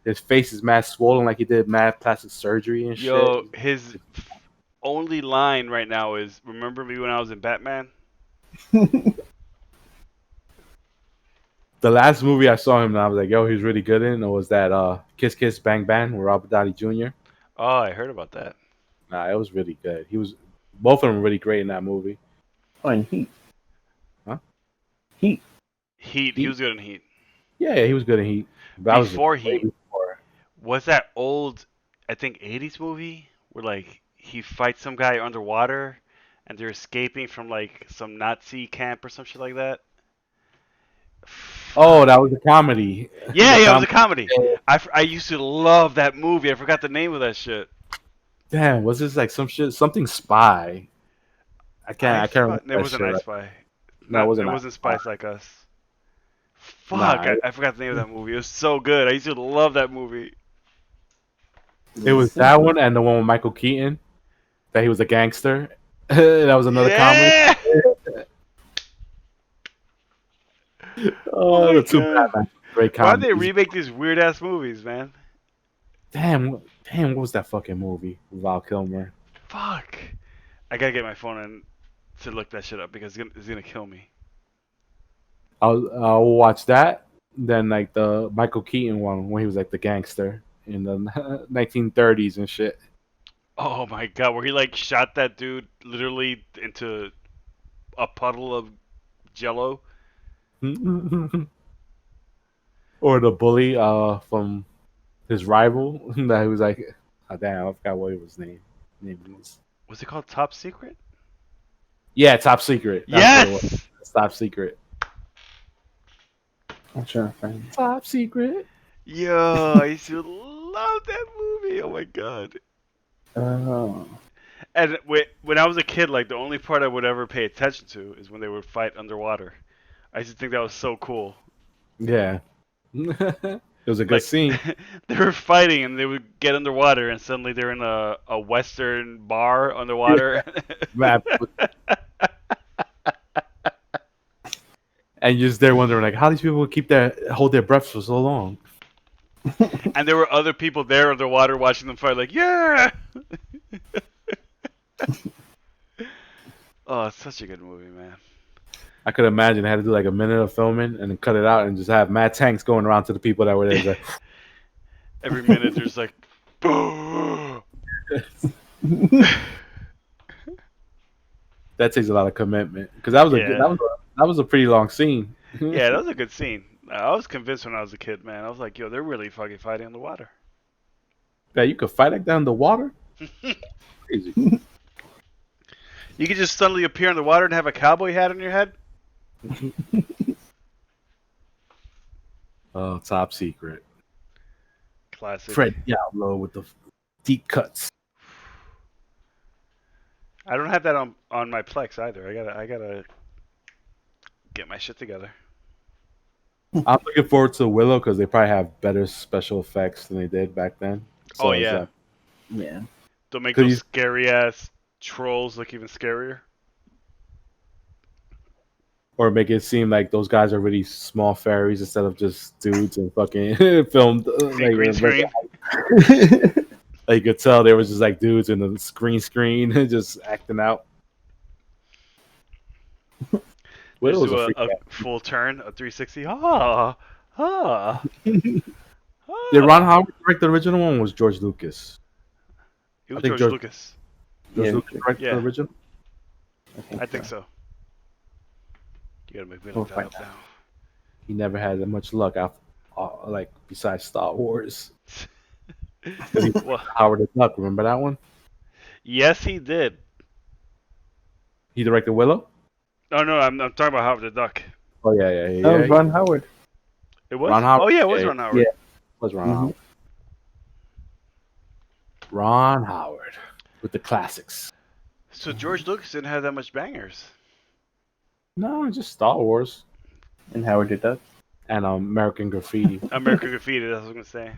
his face is mad swollen like he did mad plastic surgery and Yo, shit. his only line right now is, remember me when I was in Batman? The last movie I saw him, and I was like, yo, he was really good in, or was that Kiss Kiss Bang Bang with Robert Downey Jr.? Oh, I heard about that. Nah, it was really good. Both of them were really great in that movie. Oh, and Heat. Huh? Heat. Heat, he was good in Heat. Yeah, he was good in Heat. That was Before way Heat. before. Was that old, I think, 80s movie where, like, he fights some guy underwater and they're escaping from, like, some Nazi camp or some shit like that? Oh, that was a comedy. Yeah, it was a comedy. I used to love that movie. I forgot the name of that shit. Damn, was this like something spy? I can't remember. It wasn't I Spy. No, it wasn't. It wasn't Spies Like Us. Fuck, Nah, I forgot the name of that movie. It was so good. I used to love that movie. It was that one and the one with Michael Keaton, that he was a gangster. That was another Yeah! comedy. Oh, the two God. Batman. Great Why comedy. do they remake these weird ass movies, man? Damn, what was that fucking movie with Val Kilmer? Fuck. I gotta get my phone and to look that shit up because it's gonna kill me. I'll watch that. than like the Michael Keaton one when he was like the gangster in the 1930s and shit. Oh my god, where he like shot that dude literally into a puddle of jello. Or the bully from his rival that he was like, oh, damn, I forgot what his name is. Was it called Top Secret? Yeah, Top Secret. That's what it was. Yes! Top Secret. I'm trying to find it. Top Secret. Yo, I used to love that movie. Oh my god. Oh. And when I was a kid, like the only part I would ever pay attention to is when they would fight underwater. I used to think that was so cool. Yeah. It was a good Like, scene. they were fighting and they would get underwater and suddenly they're in a western bar underwater. Map. And you're just there wondering, like, how these people hold their breath for so long. And there were other people there underwater watching them fight, like, yeah! Oh, it's such a good movie, man. I could imagine they had to do like a minute of filming and then cut it out and just have mad tanks going around to the people that were there. Like, Every minute there's like, boo! that takes a lot of commitment because that was that was a pretty long scene. Yeah, that was a good scene. I was convinced when I was a kid, man. I was like, yo, they're really fucking fighting in the water. Yeah, you could fight like that in the water. Crazy. You could just suddenly appear in the water and have a cowboy hat on your head. Oh, Top Secret. Classic. Fred Diablo with the deep cuts. I don't have that on my Plex either. I gotta get my shit together. I'm looking forward to Willow because they probably have better special effects than they did back then. So Oh yeah, Yeah. they'll make Could those you- scary ass trolls look even scarier. or make it seem like those guys are really small fairies instead of just dudes and fucking filmed like green screen. Like you could tell they were just like dudes in the screen just acting out. We'll Willow's do a freak a out. full turn, a 360. Ah. Did Ron Howard direct the original one? Or was George Lucas? It was I think George Lucas. George Yeah. Lucas directed Yeah. the original. I think so. You gotta make me We'll look that find up out. now. He never had that much luck after, like besides Star Wars. Well, Howard the Duck, remember that one? yes, he did. He directed Willow. Oh no, I'm talking about Howard the Duck. Oh yeah. That was Ron Howard. It was. Ron Howard? Oh yeah, it was Yeah, Ron Howard. yeah. Was Ron Mhm. Howard. Ron Howard with the classics. So George Lucas didn't have that much bangers. No, just Star Wars And Howard did that. and American Graffiti. American Graffiti, that's what I was gonna say.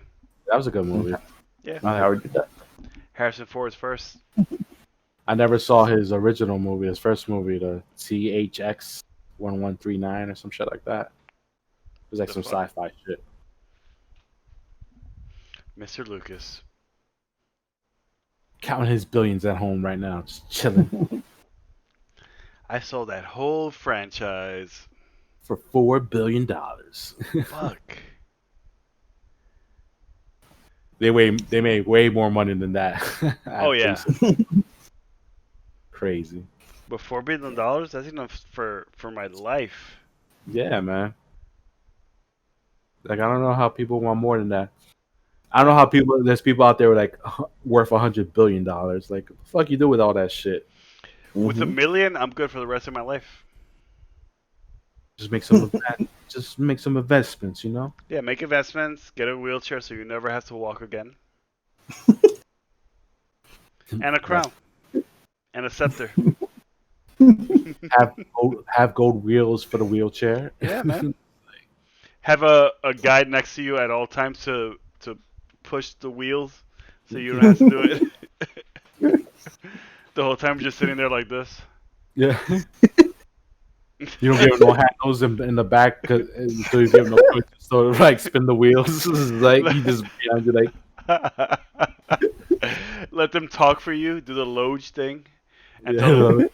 That was a good movie. Yeah. Howard did that. Harrison Ford's first. I never saw his original movie, his first movie, the THX 1139 or some shit like that. It was like The some fuck? sci-fi shit. Mr. Lucas. Counting his billions at home right now, just chilling I sold that whole franchise. for $4 billion. Fuck. They made way more money than that. Oh yeah. Crazy. But $4 billion, that's enough for my life. Yeah, man. Like I don't know how people want more than that. I don't know how there's people out there with like worth $100 billion. Like, what the fuck you do with all that shit? With $1 Mhm. million, I'm good for the rest of my life. Just make some investments, you know? Yeah, make investments, get a wheelchair so you never have to walk again. And a crown. And a scepter. Have gold wheels for the wheelchair. Yeah, man. Have a guide next to you at all times to push the wheels so you don't have to do it. The whole time just sitting there like this. Yeah. You don't give him no handles in the back until you give him no push. So like spin the wheels. Like you just behind you like Let them talk for you, do the Loge thing. And yeah. tell them,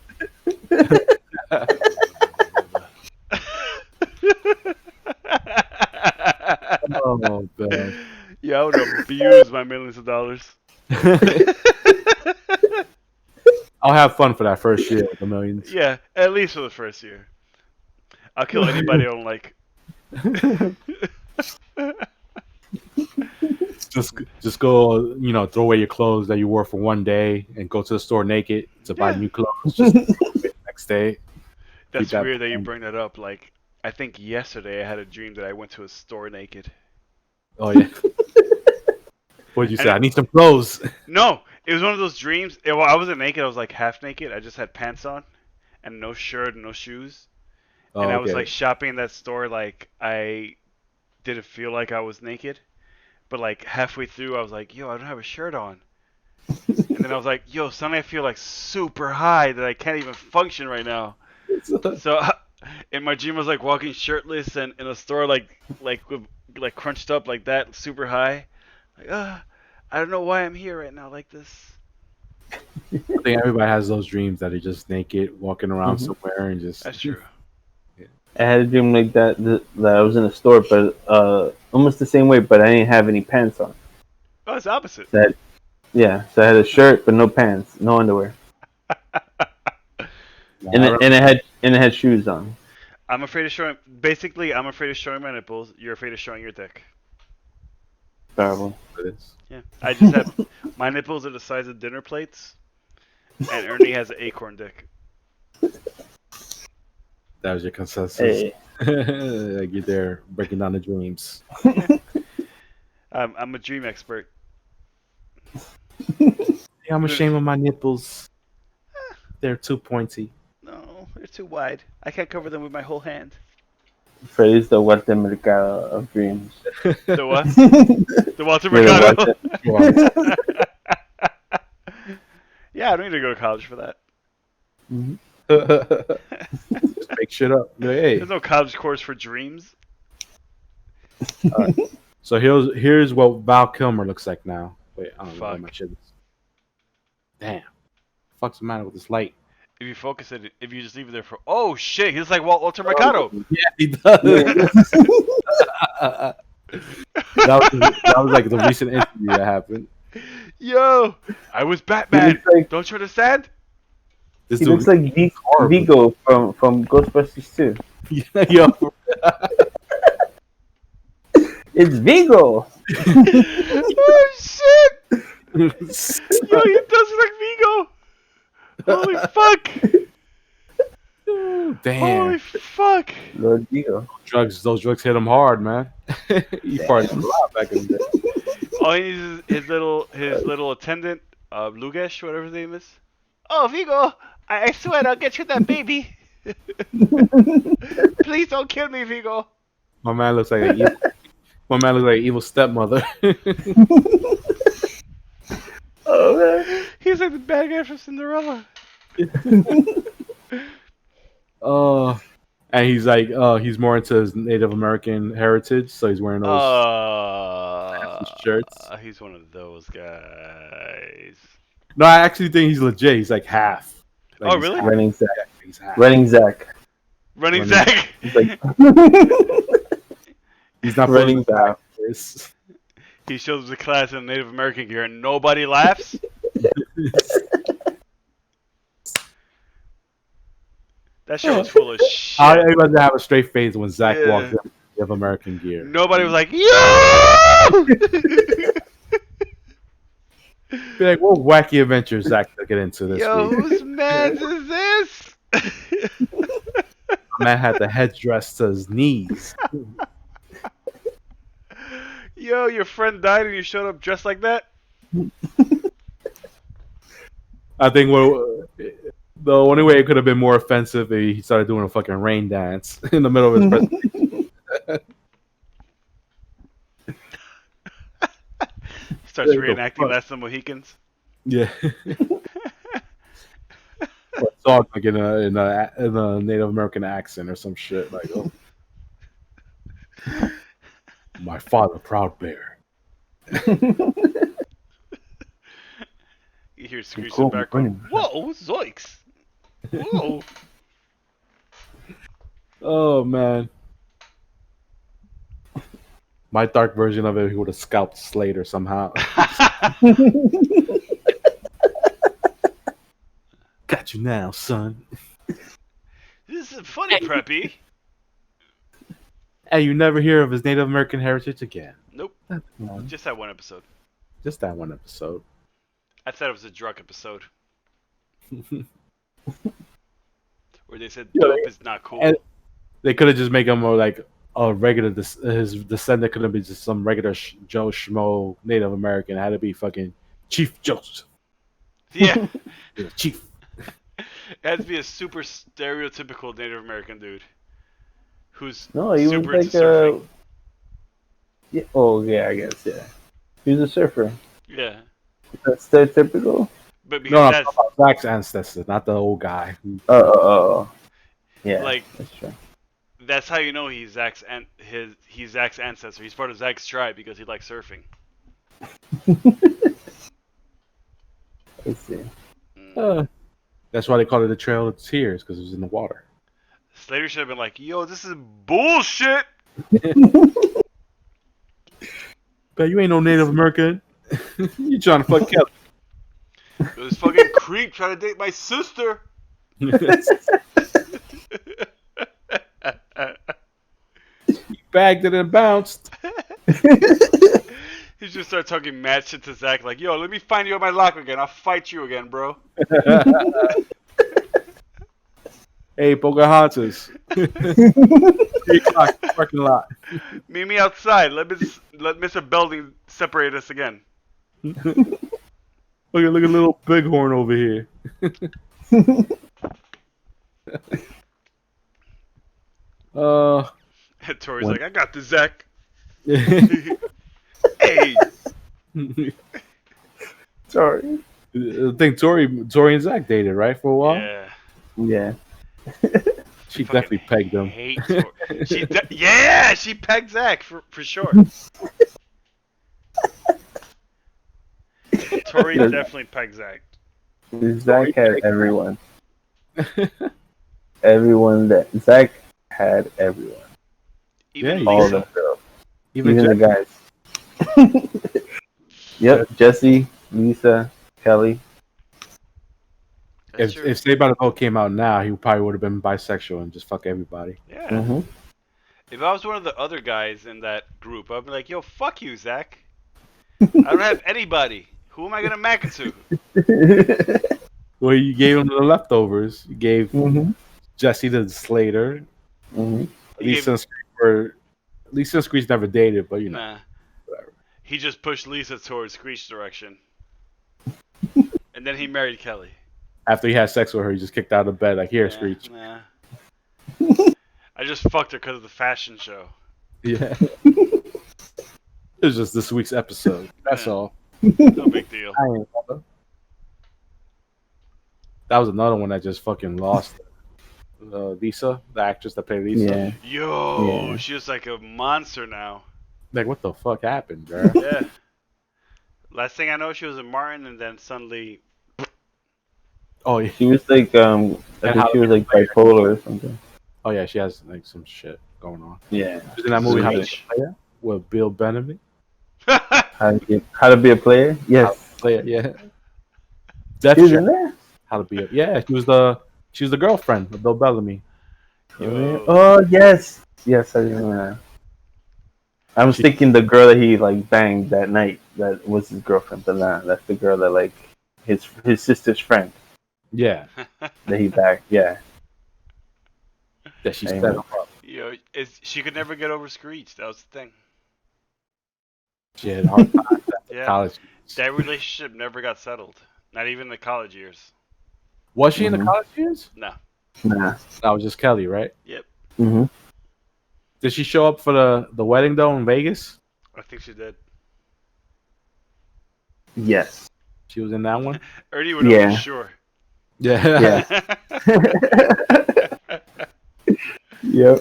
Oh man. Yeah, I would abuse my millions of dollars. I'll have fun for that first year with the millions. Yeah, at least for the first year. I'll kill anybody I don't like. Just go, throw away your clothes that you wore for one day and go to the store naked to buy Yeah. new clothes. Just the next day. That's that weird that you plan. bring that up. Like, I think yesterday I had a dream that I went to a store naked. Oh yeah. What'd you say? And I need some clothes. No, it was one of those dreams. Well, I wasn't naked. I was like half naked. I just had pants on and no shirt and no shoes. Oh, And I was okay. like shopping in that store. Like, I didn't feel like I was naked. But like halfway through, I was like, yo, I don't have a shirt on. And then I was like, yo, suddenly I feel like super high that I can't even function right now. So in my dream, I was like walking shirtless and in a store with crunched up like that, super high. Like, I don't know why I'm here right now like this. I think everybody has those dreams that are just naked, walking around Mhm. somewhere and just. That's true. I had a dream like that I was in a store, but almost the same way, but I didn't have any pants on. Oh, it's the opposite. So I had a shirt but no pants, no underwear, and it had shoes on. I'm afraid of showing. Basically, I'm afraid of showing my nipples. You're afraid of showing your dick. Terrible. Yeah, I just have my nipples are the size of dinner plates, and Ernie has an acorn dick. That was your consensus. Hey, Like you're there breaking down the dreams. I'm a dream expert. Yeah, I'm ashamed of my nipples. They're too pointy. No, they're too wide. I can't cover them with my whole hand. Freddy's the Walter Mercado of dreams. The what? The Walter Yeah, Mercado. Yeah, I don't need to go to college for that. Mhm. Just make shit up. Be like, hey. There's no college course for dreams. So here's what Val Kilmer looks like now. Wait, I don't know what Fuck. my shit is. Damn. What's the matter with this light? If you focus it, if you just leave it there for. Oh shit, he's like Walter Mercado. Yeah, he does. that was like the recent interview that happened. Yo, I was Batman. like- Don't you understand? This He dude, looks like Vigo from Ghostbusters 2. yo, It's Vigo. Oh shit! Yo, he does look like Vigo. Holy fuck! damn. Holy fuck! Lord Vigo. Those drugs hit him hard, man. He partied a lot back in the day. All he needs is his little attendant, Lugesh, whatever his name is. Oh, Vigo! I swear I'll get you that baby. Please don't kill me, Vigo. My man looks like an evil stepmother. Oh man. He's like the bad guy from Cinderella. Oh, and he's like, he's more into his Native American heritage, so he's wearing those shirts. He's one of those guys. No, I actually think he's legit. He's like half. Like, Oh, he's really? half. Running Zach. He's half. Running Zach. Running Running- Zach. He's like He's not Running Zach. Zach. He shows the class in Native American gear and nobody laughs. That show was full of shit. Everybody have a straight face when Zach Yeah. walks in with American gear. Nobody was like, yo! Be like, what wacky adventures Zach took it into this Yo, week? whose man's is this? Man had the headdress to his knees. Yo, your friend died and you showed up dressed like that? I think the only way it could have been more offensive if he started doing a fucking rain dance in the middle of his presentation. Starts What the reenacting fuck? Last of the Mohicans. Yeah. Or talk like in a Native American accent or some shit like, oh, my father, proud bear. You hear Screech Cool, in the background. brilliant. Whoa, zoinks! Whoa! Oh man, My dark version of it, he would have scalped Slater somehow. Got you now, son. This is funny, Preppy. And you never hear of his Native American heritage again. Nope. Just that one episode. Just that one episode. I thought it was a drug episode. Where they said dope is not cool. And they could have just made him more like a regular. His descendant couldn't be just some regular Joe Schmo Native American. It had to be fucking Chief Joseph. Yeah. Chief. It had to be a super stereotypical Native American dude. Who's No, he super was into like surfing. yeah. Oh yeah, I guess yeah. He was a surfer. Yeah. That's stereotypical. But because No, I'm that's talking about Zach's ancestor, not the old guy. Oh. Yeah. like that's true. that's how you know he's Zach's ancestor. He's part of Zach's tribe because he likes surfing. I see. That's why they call it the Trail of Tears, because it was in the water. Slater should have been like, "Yo, this is bullshit." But you ain't no Native American. You trying to fuck Kelly. This fucking creep trying to date my sister. He bagged it and bounced. He just started talking mad shit to Zach, like, "Yo, let me find you at my locker again. I'll fight you again, bro." Hey, Pocahontas. 3 o'clock, parking lot. Meet me outside. Let Mr. Belding separate us again. Look at little bighorn over here. And Tori's like, "I got this, Zach." Hey. Sorry. I think Tori and Zach dated, right, for a while? Yeah. Yeah. She definitely pegged him. Hate Tori. She pegged Zach for sure. Tori definitely pegged Zach. Zach had everyone. Everyone that Zach had everyone. Even Yeah, All Lisa. the girls. Even Even the guys. Yep. Jesse, Lisa, Kelly. That's If true. Saved by the Bell came out now, he probably would have been bisexual and just fuck everybody. Yeah. Mm-hmm. If I was one of the other guys in that group, I'd be like, "Yo, fuck you, Zach. I don't have anybody. Who am I gonna mack it to?" Well, you gave him the leftovers. You gave Mm-hmm. Jesse the Slater. Mm-hmm. Lisa and Screech never dated, but you know. Nah. He just pushed Lisa towards Screech's direction. And then he married Kelly. After he had sex with her, he just kicked out of bed like, "Here, Screech." Nah. I just fucked her because of the fashion show. Yeah. It was just this week's episode. That's Yeah. all. No big deal. That was another one that just fucking lost. Lisa, the actress that played Lisa. Yeah. Yo, Yeah. she was like a monster now. Like, what the fuck happened, girl? Yeah. Last thing I know, she was in Martin, and then suddenly, Oh yeah. She was like I think she was like bipolar or something. Oh yeah, she has like some shit going on. Yeah. She was in that movie How to Be Screech. a Player with Bill Benamy. How to be a player? Yes. Player, yeah. She was in there? How to Be a Yeah, she was the girlfriend of Bill Bellamy. Yo. Oh yes. Yes, I remember that. I was thinking the girl that he like banged that night that was his girlfriend, but nah, that's the girl that like his sister's friend Yeah, that he bagged. Yeah. that she Amen. set him up. Yo, she could never get over Screech. That was the thing. She had a hard time at Yeah. college. That relationship never got settled. Not even the college years. Was she in the Mhm. college years? No. Nah. That was just Kelly, right? Yep. Mm-hmm. Did she show up for the wedding though in Vegas? I think she did. Yes. She was in that one. Ernie would know Yeah. for sure. Yeah. Yep.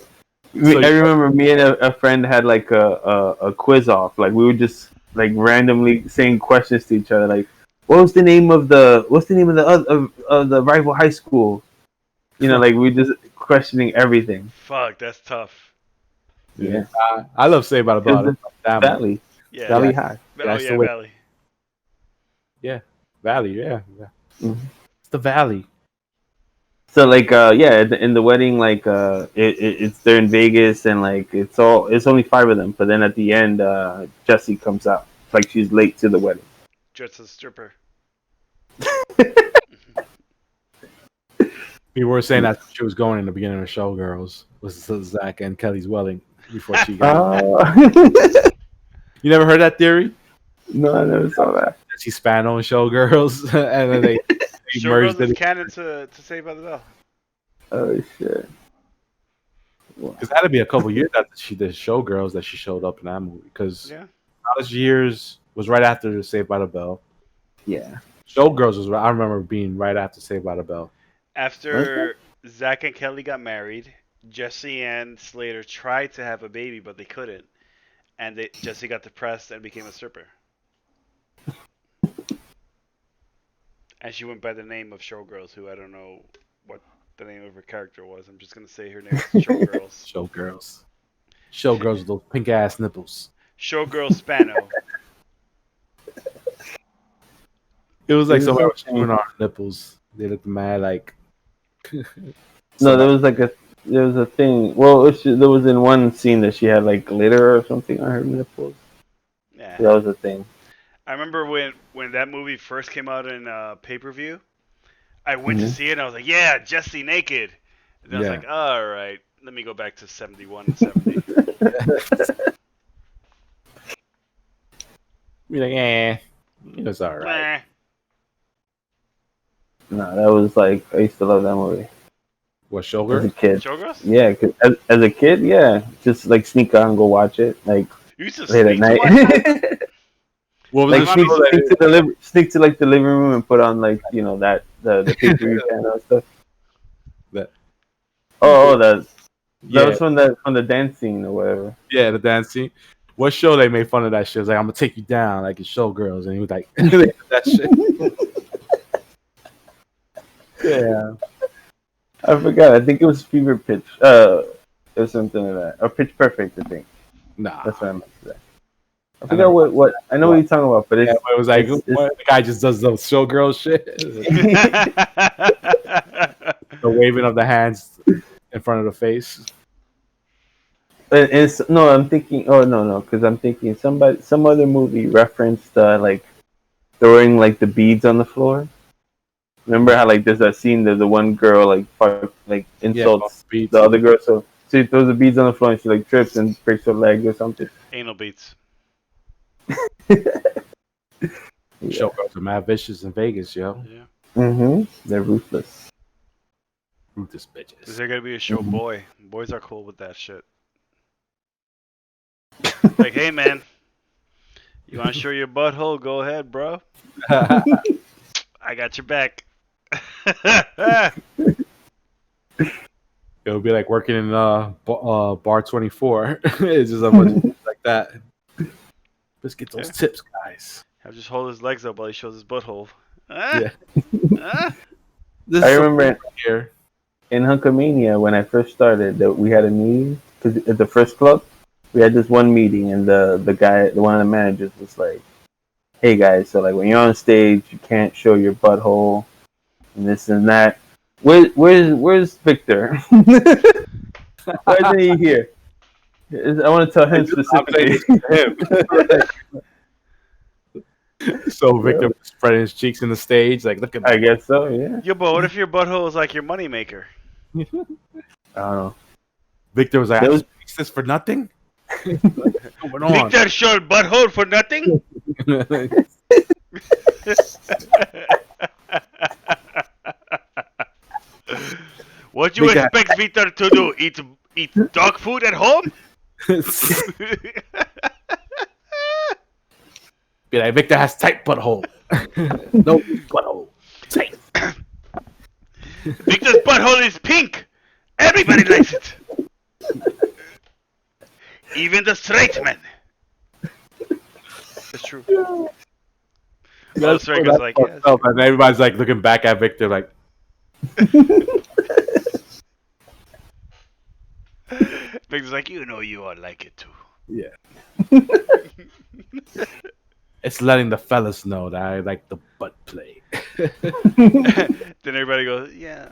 So I remember me and a friend had like a quiz off. Like we were just like randomly saying questions to each other. Like, what's the name of the of the rival high school? You know, like we just questioning everything. Fuck, that's tough. Yeah. I love Saved by the Bell. It's Damn. Valley. Yeah. Valley Yeah. High. Oh That's yeah, the way. Valley. Valley. Yeah. Mhm. It's the Valley. So like in the wedding it's they're in Vegas and like it's only 5 of them, but then at the end Jessie comes out like she's late to the wedding. Dressed as a stripper. We were saying that she was going in the beginning of Showgirls was Zach and Kelly's wedding before she got. You never heard that theory? No, I never saw that. She's Spano and Showgirls, and then they merged Showgirls is it. canon to Saved by the Bell. Oh shit! Because it had to be a couple years after she did Showgirls that she showed up in that movie. Because Yeah. College Years was right after Saved by the Bell. Yeah. Showgirls was I remember being right after Saved by the Bell. After Zach and Kelly got married, Jesse and Slater tried to have a baby, but they couldn't. And Jesse got depressed and became a stripper. And she went by the name of Showgirls, who I don't know what the name of her character was. I'm just going to say her name is Showgirls. Showgirls with those pink ass nipples. Showgirl Spano. It was like somebody was chewing on her nipples. They looked mad like. No, there was a thing. Well, there was in one scene that she had like glitter or something on her nipples. Yeah. That was a thing. I remember when that movie first came out in pay-per-view, I went to see it and I was like, yeah, Jesse naked. And then I was like, all right, let me go back to 71 and 70. Be like, it was all right. No, that was like I used to love that movie. What, As a Showgirls? kid. Showgirls? Yeah, 'cause as a kid, yeah, just like sneak out and go watch it, like You used to late at sneak to watch night. that? What was Like it? sneak to like the living room and put on like that the pay-per-view channel and stuff. That. That Yeah, was from the dance scene or whatever. yeah, the dance scene. What show they made fun of that shit? It was like, I'm gonna take you down, like in Showgirls, and he was like, they did that shit. Yeah, I forgot. I think it was Fever Pitch. It was something like that, or Pitch Perfect. I think Nah, that's what I meant to say. I forgot what I know what you're talking about, but yeah, it's but it was like it's- what, the guy just does the Showgirl shit, the waving of the hands in front of the face. it's no. I'm thinking. Oh no, because I'm thinking some other movie referenced like throwing like the beads on the floor. Remember how like there's that scene that the one girl like insults beads. the other girl, so she throws the beads on the floor and she like trips and breaks her leg or something. Anal beats. Showgirls are mad vicious in Vegas, yo. Yeah. They're ruthless. Ruthless Is bitches. there gonna be a show boy? Boys are cool with that shit. Like, hey man, you wanna show your butthole? Go ahead, bro. I got your back. It would be like working in bar 24. It's just a bunch of things like that. Let's get those tips, guys. I'll just hold his legs up while he shows his butthole. Ah? Ah? This I is remember here. in Hunkamania when I first started that we had a meeting because at the first club we had this one meeting and the one of the managers was like, "Hey guys, so like when you're on stage you can't show your butthole and this and that. Where's Victor? Why isn't he here? I want to tell him specifically." So Victor was spreading his cheeks in the stage, like, look at I that. guess so. Yeah. Yo, but what if your butthole is like your moneymaker? I don't know. Victor was like, That I was- fix this for nothing? What's going on? Victor showed butthole for nothing? What you Victor- expect Victor to do? Eat dog food at home? Be like, Victor has tight butthole. No butthole. Tight. Victor's butthole is pink. Everybody likes it. Even the straight men. That's true. All the straight guys like, yes. And everybody's like looking back at Victor like, Victor's like, you know you all like it too. Yeah. It's letting the fellas know that I like the butt play. Then everybody goes, yeah.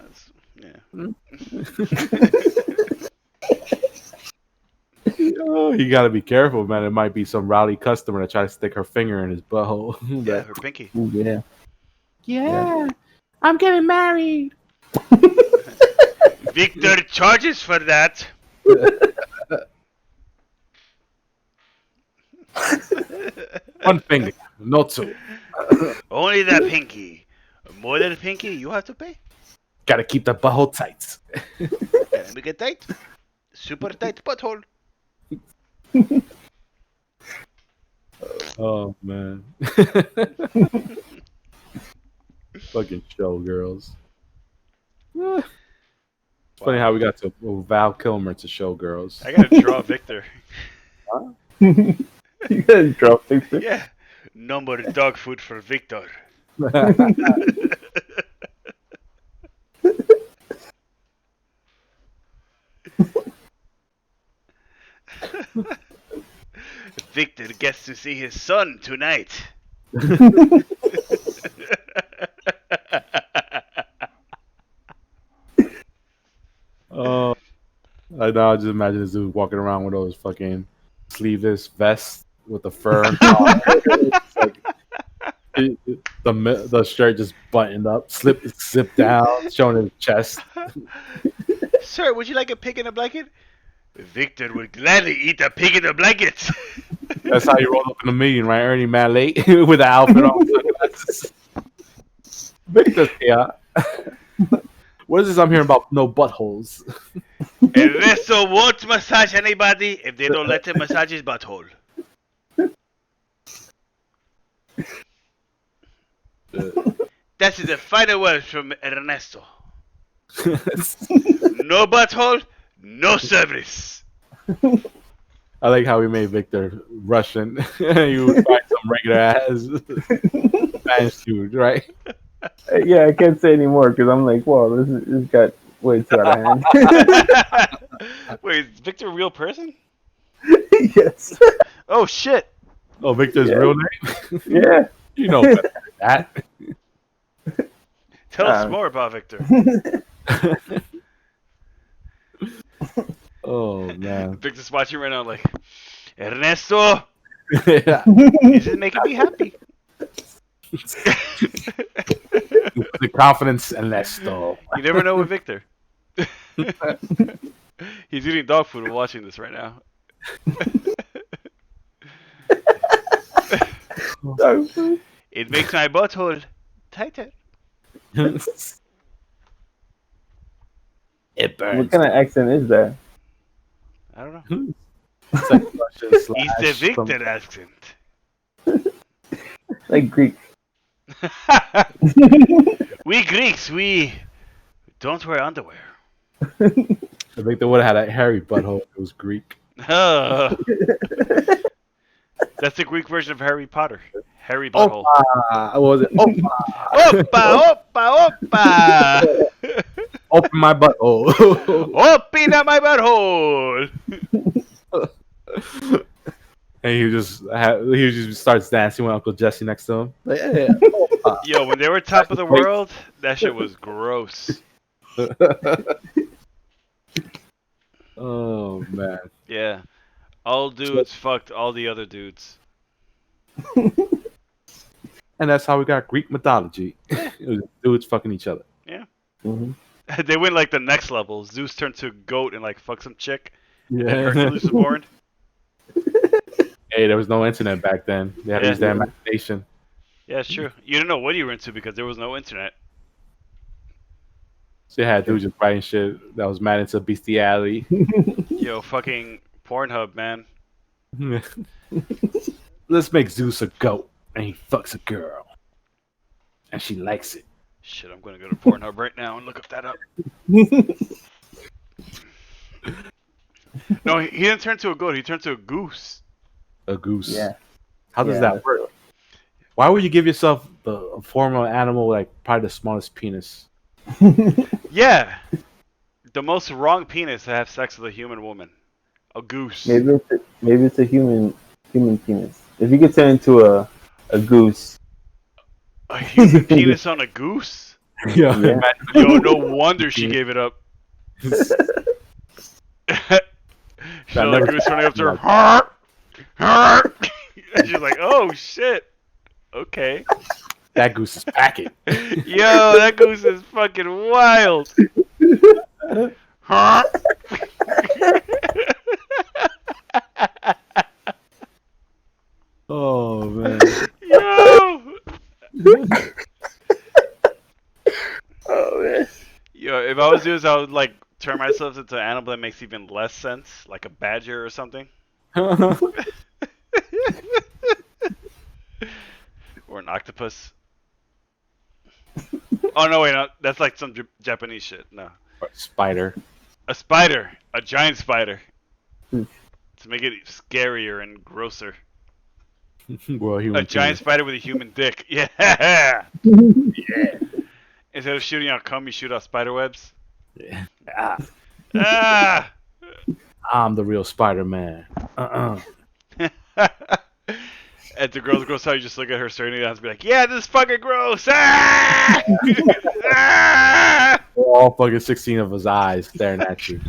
Oh, you gotta be careful, man. It might be some rowdy customer that tries to stick her finger in his butthole. Yeah, her pinky. Ooh, yeah. Yeah, I'm getting married. Victor charges for that. One finger, no two. Only that pinky. More than a pinky, you have to pay. Gotta keep the butthole tight. Gotta make it tight. Super tight butthole. Oh man. Fucking showgirls. It's funny how we got to Val Kilmer to showgirls. I gotta draw Victor. You guys drop picture. Yeah. Number dog food for Victor. Victor gets to see his son tonight. Oh, I know. I just imagine this dude walking around with those fucking sleeveless vests with the fur. And it's like, the shirt just buttoned up, zipped down, showing his chest. Sir, would you like a pig in a blanket? Victor would gladly eat a pig in a blanket. That's how you roll up in the meeting, right? Ernie mad late with the outfit on. Victor's here. What is this I'm hearing about no buttholes? Ernesto won't massage anybody if they don't let him massage his butthole. That is the final word from Ernesto. No butthole, no service. I like how we made Victor Russian. You would find some regular ass Spanish dude, right? Yeah, I can't say anymore because I'm like, whoa, this got way too out of hand. Wait, is Victor a real person? Yes. Oh shit. Oh, Victor's Yeah. real name? Yeah. You know better than that. Tell us more about Victor. Oh man. Victor's watching right now like, Ernesto, Yeah. this is making me happy. The confidence and less though. You never know with Victor. He's eating dog food while watching this right now. It makes my butthole tighter. It burns. What kind of accent is that? I don't know. It's like Russian It's the slash some- Victor accent. Like Greek. We Greeks, we don't wear underwear. Victor would have had a hairy butthole if it was Greek. That's the Greek version of Harry Potter. Harry Butthole. What was it? Opa. Oppa, oppa, oppa! Open my butthole. Open up my butthole! And he just starts dancing with Uncle Jesse next to him. Like, yeah. Yo, when they were top of the world, that shit was gross. Oh man. Yeah. All dudes fucked all the other dudes. And that's how we got Greek mythology. It was dudes fucking each other. Mm-hmm. They went like the next level. Zeus turned to a goat and like fuck some chick. And Yeah. Hercules was born. Hey, there was no internet back then. They had to use their imagination. Yeah, it's true. You didn't know what you were into because there was no internet. So you had dudes just writing shit that was mad into bestiality. Yo, fucking Pornhub, man. Let's make Zeus a goat and he fucks a girl. And she likes it. Shit, I'm gonna go to Pornhub right now and look up that up. No, he didn't turn to a goat. He turned to a goose. A goose. Yeah. How does Yeah, that that's work? Why would you give yourself a form of animal like probably the smallest penis? Yeah. The most wrong penis to have sex with a human woman. A goose. Maybe it's a human penis. If you could turn into a goose, A human penis on a goose? Yeah, Yeah. Yo, no wonder she gave it up. So the never goose running up to her. like- Harp! Harp! And she's like, oh shit. Okay. that goose is packing. Yo, that goose is fucking wild. Harp! Oh man. Yo! oh man, Yo, if I was you, I would like turn myself into an animal that makes even less sense, like a badger or something. Or an octopus. Oh no, wait, no, that's like some Japanese shit. No, Spider. a spider, a giant spider, Hmm. to make it scarier and grosser. Well, he A giant spider with a human dick. Yeah. Yeah. Instead of shooting out cum, you shoot out spider webs. Yeah. Ah. I'm the real Spider-Man. As the girl's gross out, you just look at her staring down and be like, yeah, this is fucking gross. Ah! Ah! All fucking 16 of his eyes staring at you.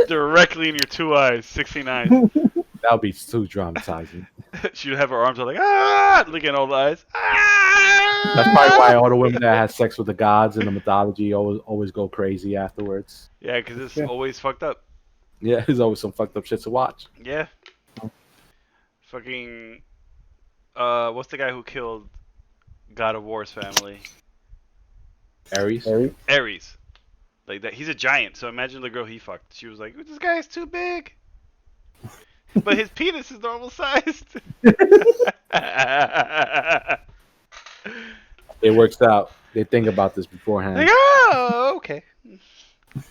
Directly in your 2 eyes, 16 eyes. That would be too dramatizing. She'd have her arms out like, ah, looking at all the eyes. Ah! That's probably why all the women that have sex with the gods in the mythology always go crazy afterwards. Yeah, because it's Yeah. always fucked up. Yeah, there's always some fucked up shit to watch. Yeah. Fucking, what's the guy who killed God of War's family? Aries. Ares. Like that, he's a giant. So imagine the girl he fucked. She was like, "This guy is too big," but his penis is normal sized. It works out. They think about this beforehand. Like, oh, okay.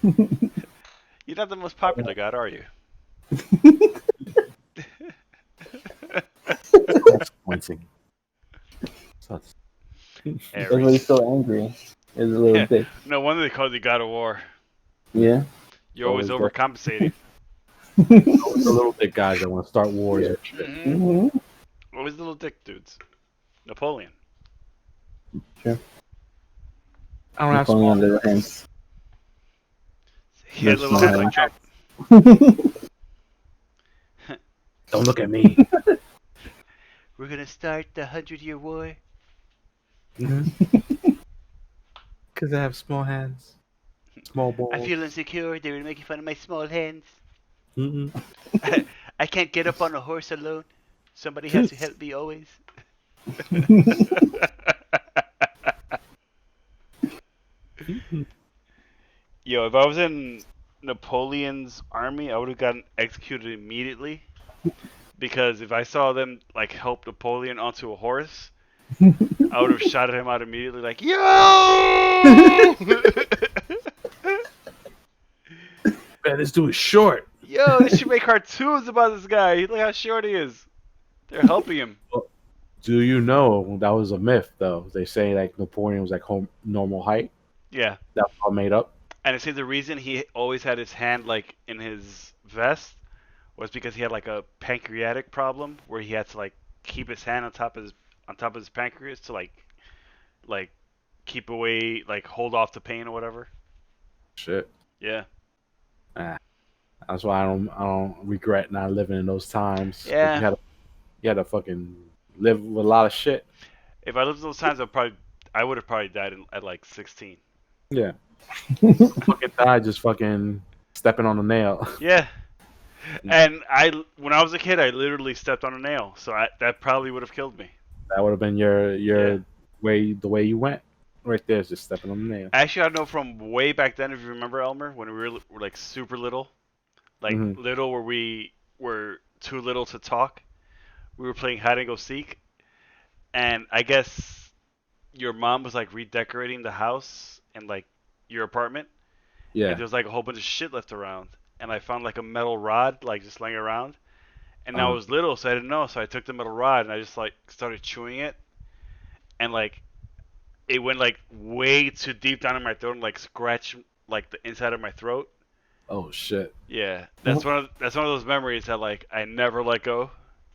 You're not the most popular god, are you? Pointing. that's why he's Ares. so angry. He's a little Yeah. dick. No wonder they call you God of War. Yeah. You're always Always overcompensating. The little dick guys that want to start wars. And shit. Mhm. hmm Always little dick dudes. Napoleon. Sure. I don't have Only small. on little hands. He had Yes, little my hands like hand. Trump. Don't look at me. We're gonna start the 100-Year War. Because I have small hands. Small balls. I feel insecure. They were making fun of my small hands. Mm-mm. I can't get up on a horse alone. Somebody has to help me always. Yo, if I was in Napoleon's army, I would have gotten executed immediately. Because if I saw them like help Napoleon onto a horse, I would have shouted him out immediately, like, "Yo!" Man, this dude is short. Yo, they should make cartoons about this guy. Look how short he is. They're helping him. Do you know that was a myth, though? They say like Napoleon was like normal height. Yeah. That's all made up. And I say the reason he always had his hand like in his vest was because he had like a pancreatic problem where he had to like keep his hand on top of his pancreas to like keep away, like hold off the pain or whatever. Shit. Yeah. That's why I don't regret not living in those times. 'Cause Yeah. You had to fucking live with a lot of shit. If I lived in those times, I would have probably died at like 16. Yeah. Fucking die just fucking stepping on a nail. Yeah. And when I was a kid, I literally stepped on a nail, so that probably would have killed me. That would have been your Yeah. the way you went. Right there is just stepping on the nail. Actually, I know from way back then, if you remember, Elmer, when we were like super little, like Mhm. little where we were too little to talk. We were playing hide and go seek, and I guess your mom was like redecorating the house and like your apartment. Yeah. And there was like a whole bunch of shit left around, and I found like a metal rod like just laying around, and I was little, so I didn't know, so I took the metal rod and I just like started chewing it, and like it went like way too deep down in my throat and like scratched like the inside of my throat. Oh shit. Yeah, that's one of those memories that like I never let go.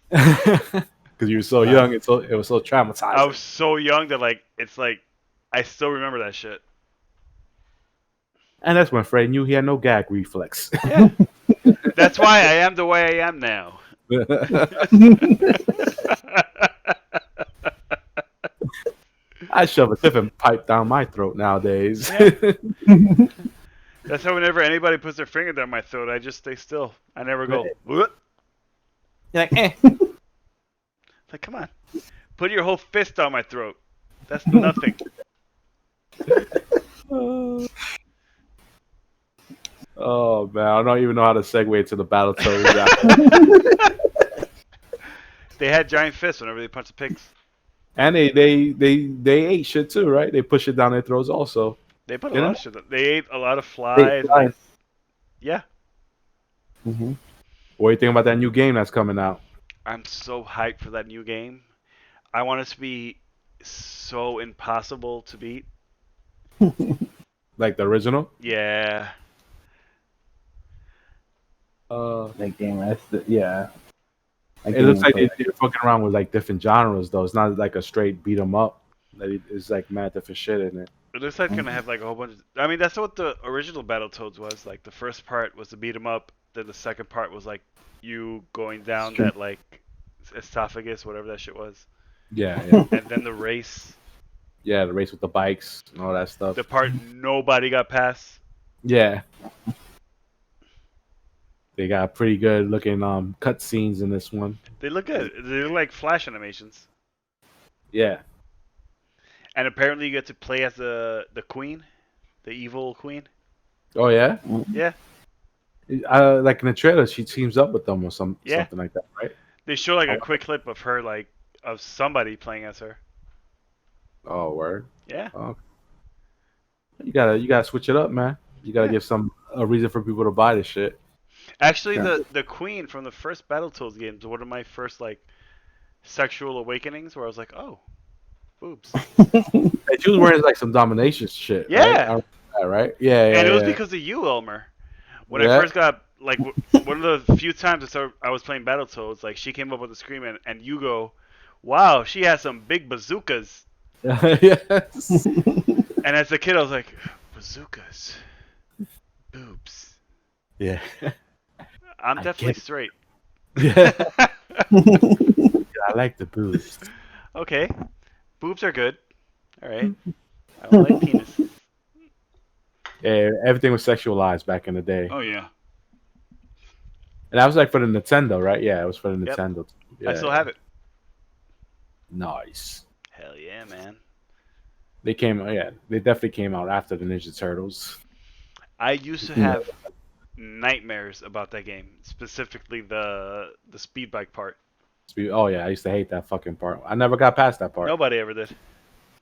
Because you were so young, it was so I traumatizing. was so young that like it's like I still remember that shit. And that's when Fred knew he had no gag reflex. Yeah, that's why I am the way I am now. I shove a different pipe down my throat nowadays. Yeah. That's how whenever anybody puts their finger down my throat, I just stay still. I never go. What? You're like, eh. Like, come on, put your whole fist down my throat. That's nothing. Oh man, I don't even know how to segue to the Battletoads. They had giant fists whenever they punched the pigs. And they ate shit too, right? They push it down their throats also. They put a Didn't lot of shit. They ate a lot of They flies. fly. Like, yeah, Mm-hmm. What do you think about that new game that's coming out? I'm so hyped for that new game. I want it to be so impossible to beat. Like the original? Yeah. That game, yeah. That It game looks like was- they're fucking around with like different genres though. It's not like a straight beat 'em up. It's like mad different shit in it. It looks like it's gonna have like a whole bunch. I mean, that's what the original Battletoads was. Like the first part was to beat 'em up. Then the second part was like you going down Sure. that like esophagus, whatever that shit was. Yeah, yeah. And then the race, Yeah, the race with the bikes and all that stuff. the part nobody got past. Yeah. They got pretty good looking cut scenes in this one. They look good. They look like flash animations. Yeah. And apparently you get to play as the queen, the evil queen. Oh yeah? Yeah. Like in the trailer she teams up with them or Yeah. something like that, right? They show like a Oh. quick clip of her like of somebody playing as her. Oh word. Yeah. Oh. You gotta switch it up, man. You gotta Yeah. give a reason for people to buy this shit. Actually, Yeah. the queen from the first Battletoads games was one of my first like sexual awakenings, where I was like, oh, boobs. Hey, she was wearing like some domination shit, right? Yeah. I remember that, right? Yeah, yeah. And it was yeah. because of you, Elmer. When I Yeah. first got like one of the few times I was playing Battletoads, like she came up with the screen and you go, wow, she has some big bazookas. Yes. And as a kid, I was like, bazookas, boobs. Yeah. I'm I definitely get it. straight. Yeah. I like the boobs. Okay, boobs are good. All right, I don't like penises. Yeah, everything was sexualized back in the day. Oh yeah, And that was like for the Nintendo, right? Yeah, it was for the Yep. Nintendo. Yeah, I still have it. Nice. Hell yeah, man. They definitely came out after the Ninja Turtles. I used to have nightmares about that game, specifically the speed bike part. Oh yeah, I used to hate that fucking part. I never got past that part. Nobody ever did.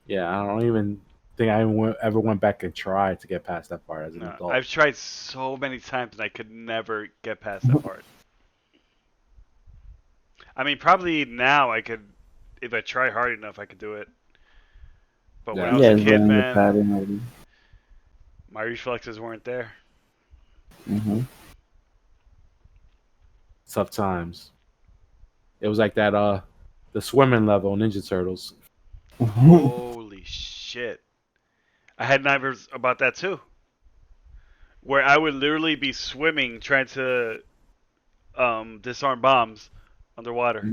Yeah, I don't even think I ever went back and tried to get past that part as an No, adult. I've tried so many times and I could never get past that part. I mean, probably now I could, if I try hard enough, I could do it. But when I was Yeah, a it's kid, running the man, pattern already. my reflexes weren't there. Mm-hmm. Tough times. It was like that the swimming level in Ninja Turtles. Holy shit. I had nightmares about that too. Where I would literally be swimming trying to disarm bombs underwater.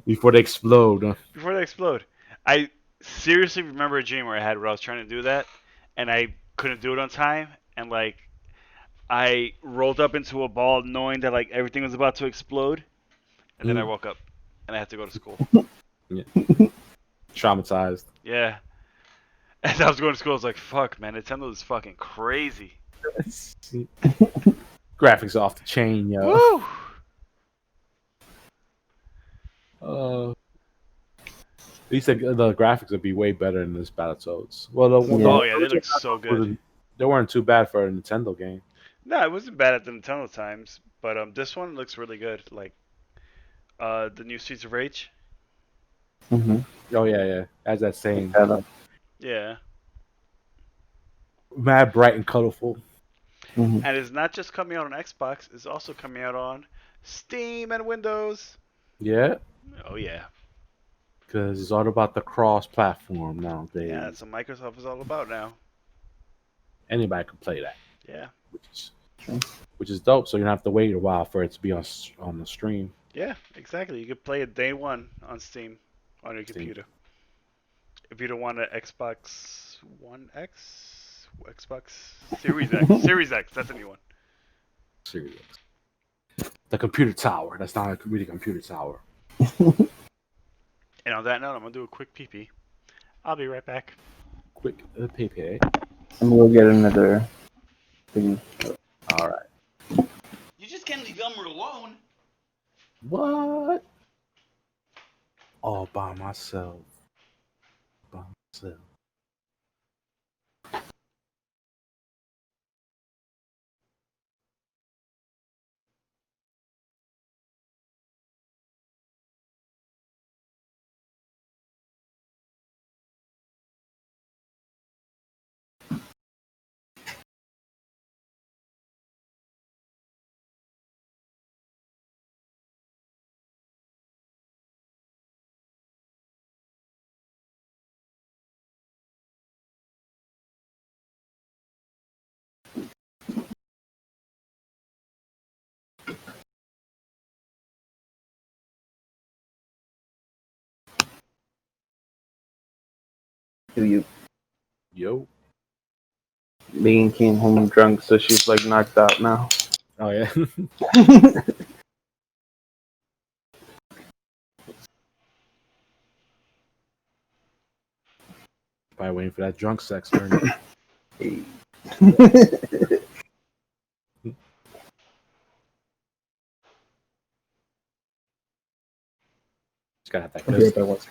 Before they explode. Before they explode. I seriously remember a dream where I had where I was trying to do that and I couldn't do it on time and like I rolled up into a ball knowing that like everything was about to explode and then I woke up and I had to go to school. Yeah. Traumatized. Yeah. As I was going to school, I was like, fuck, man, Nintendo is fucking crazy. Graphics off the chain, yo. Woo! At least the graphics would be way better in this Battletoads. Well, Oh, yeah, they look so good. They weren't too bad for a Nintendo game. No, it wasn't bad at the Nintendo times, but this one looks really good. Like, the new Streets of Rage. Mm-hmm. Oh yeah, yeah. As that saying. Yeah. mad bright and colorful. Mhm. And it's not just coming out on Xbox, it's also coming out on Steam and Windows. Yeah, Oh yeah. because it's all about the cross-platform Yeah, nowadays. that's what Microsoft is all about now. Anybody can play that, Yeah. which is dope. So you don't have to wait a while for it to be on the stream. Yeah, exactly. You could play it day one on Steam on your Steam. computer. If you don't want an Xbox One X, Xbox Series X, Series X, that's a new one. Serious. The computer tower. That's not a really computer tower. And on that note, I'm gonna do a quick pee pee. I'll be right back. Quick PPA. And we'll get another thing. All right. You just can't leave Elmer alone. What? All by myself. By myself. You Yo. Megan came home drunk, so she's like knocked out now. Oh yeah. Probably waiting for that drunk sex turn. Just gotta have that Okay, good that was.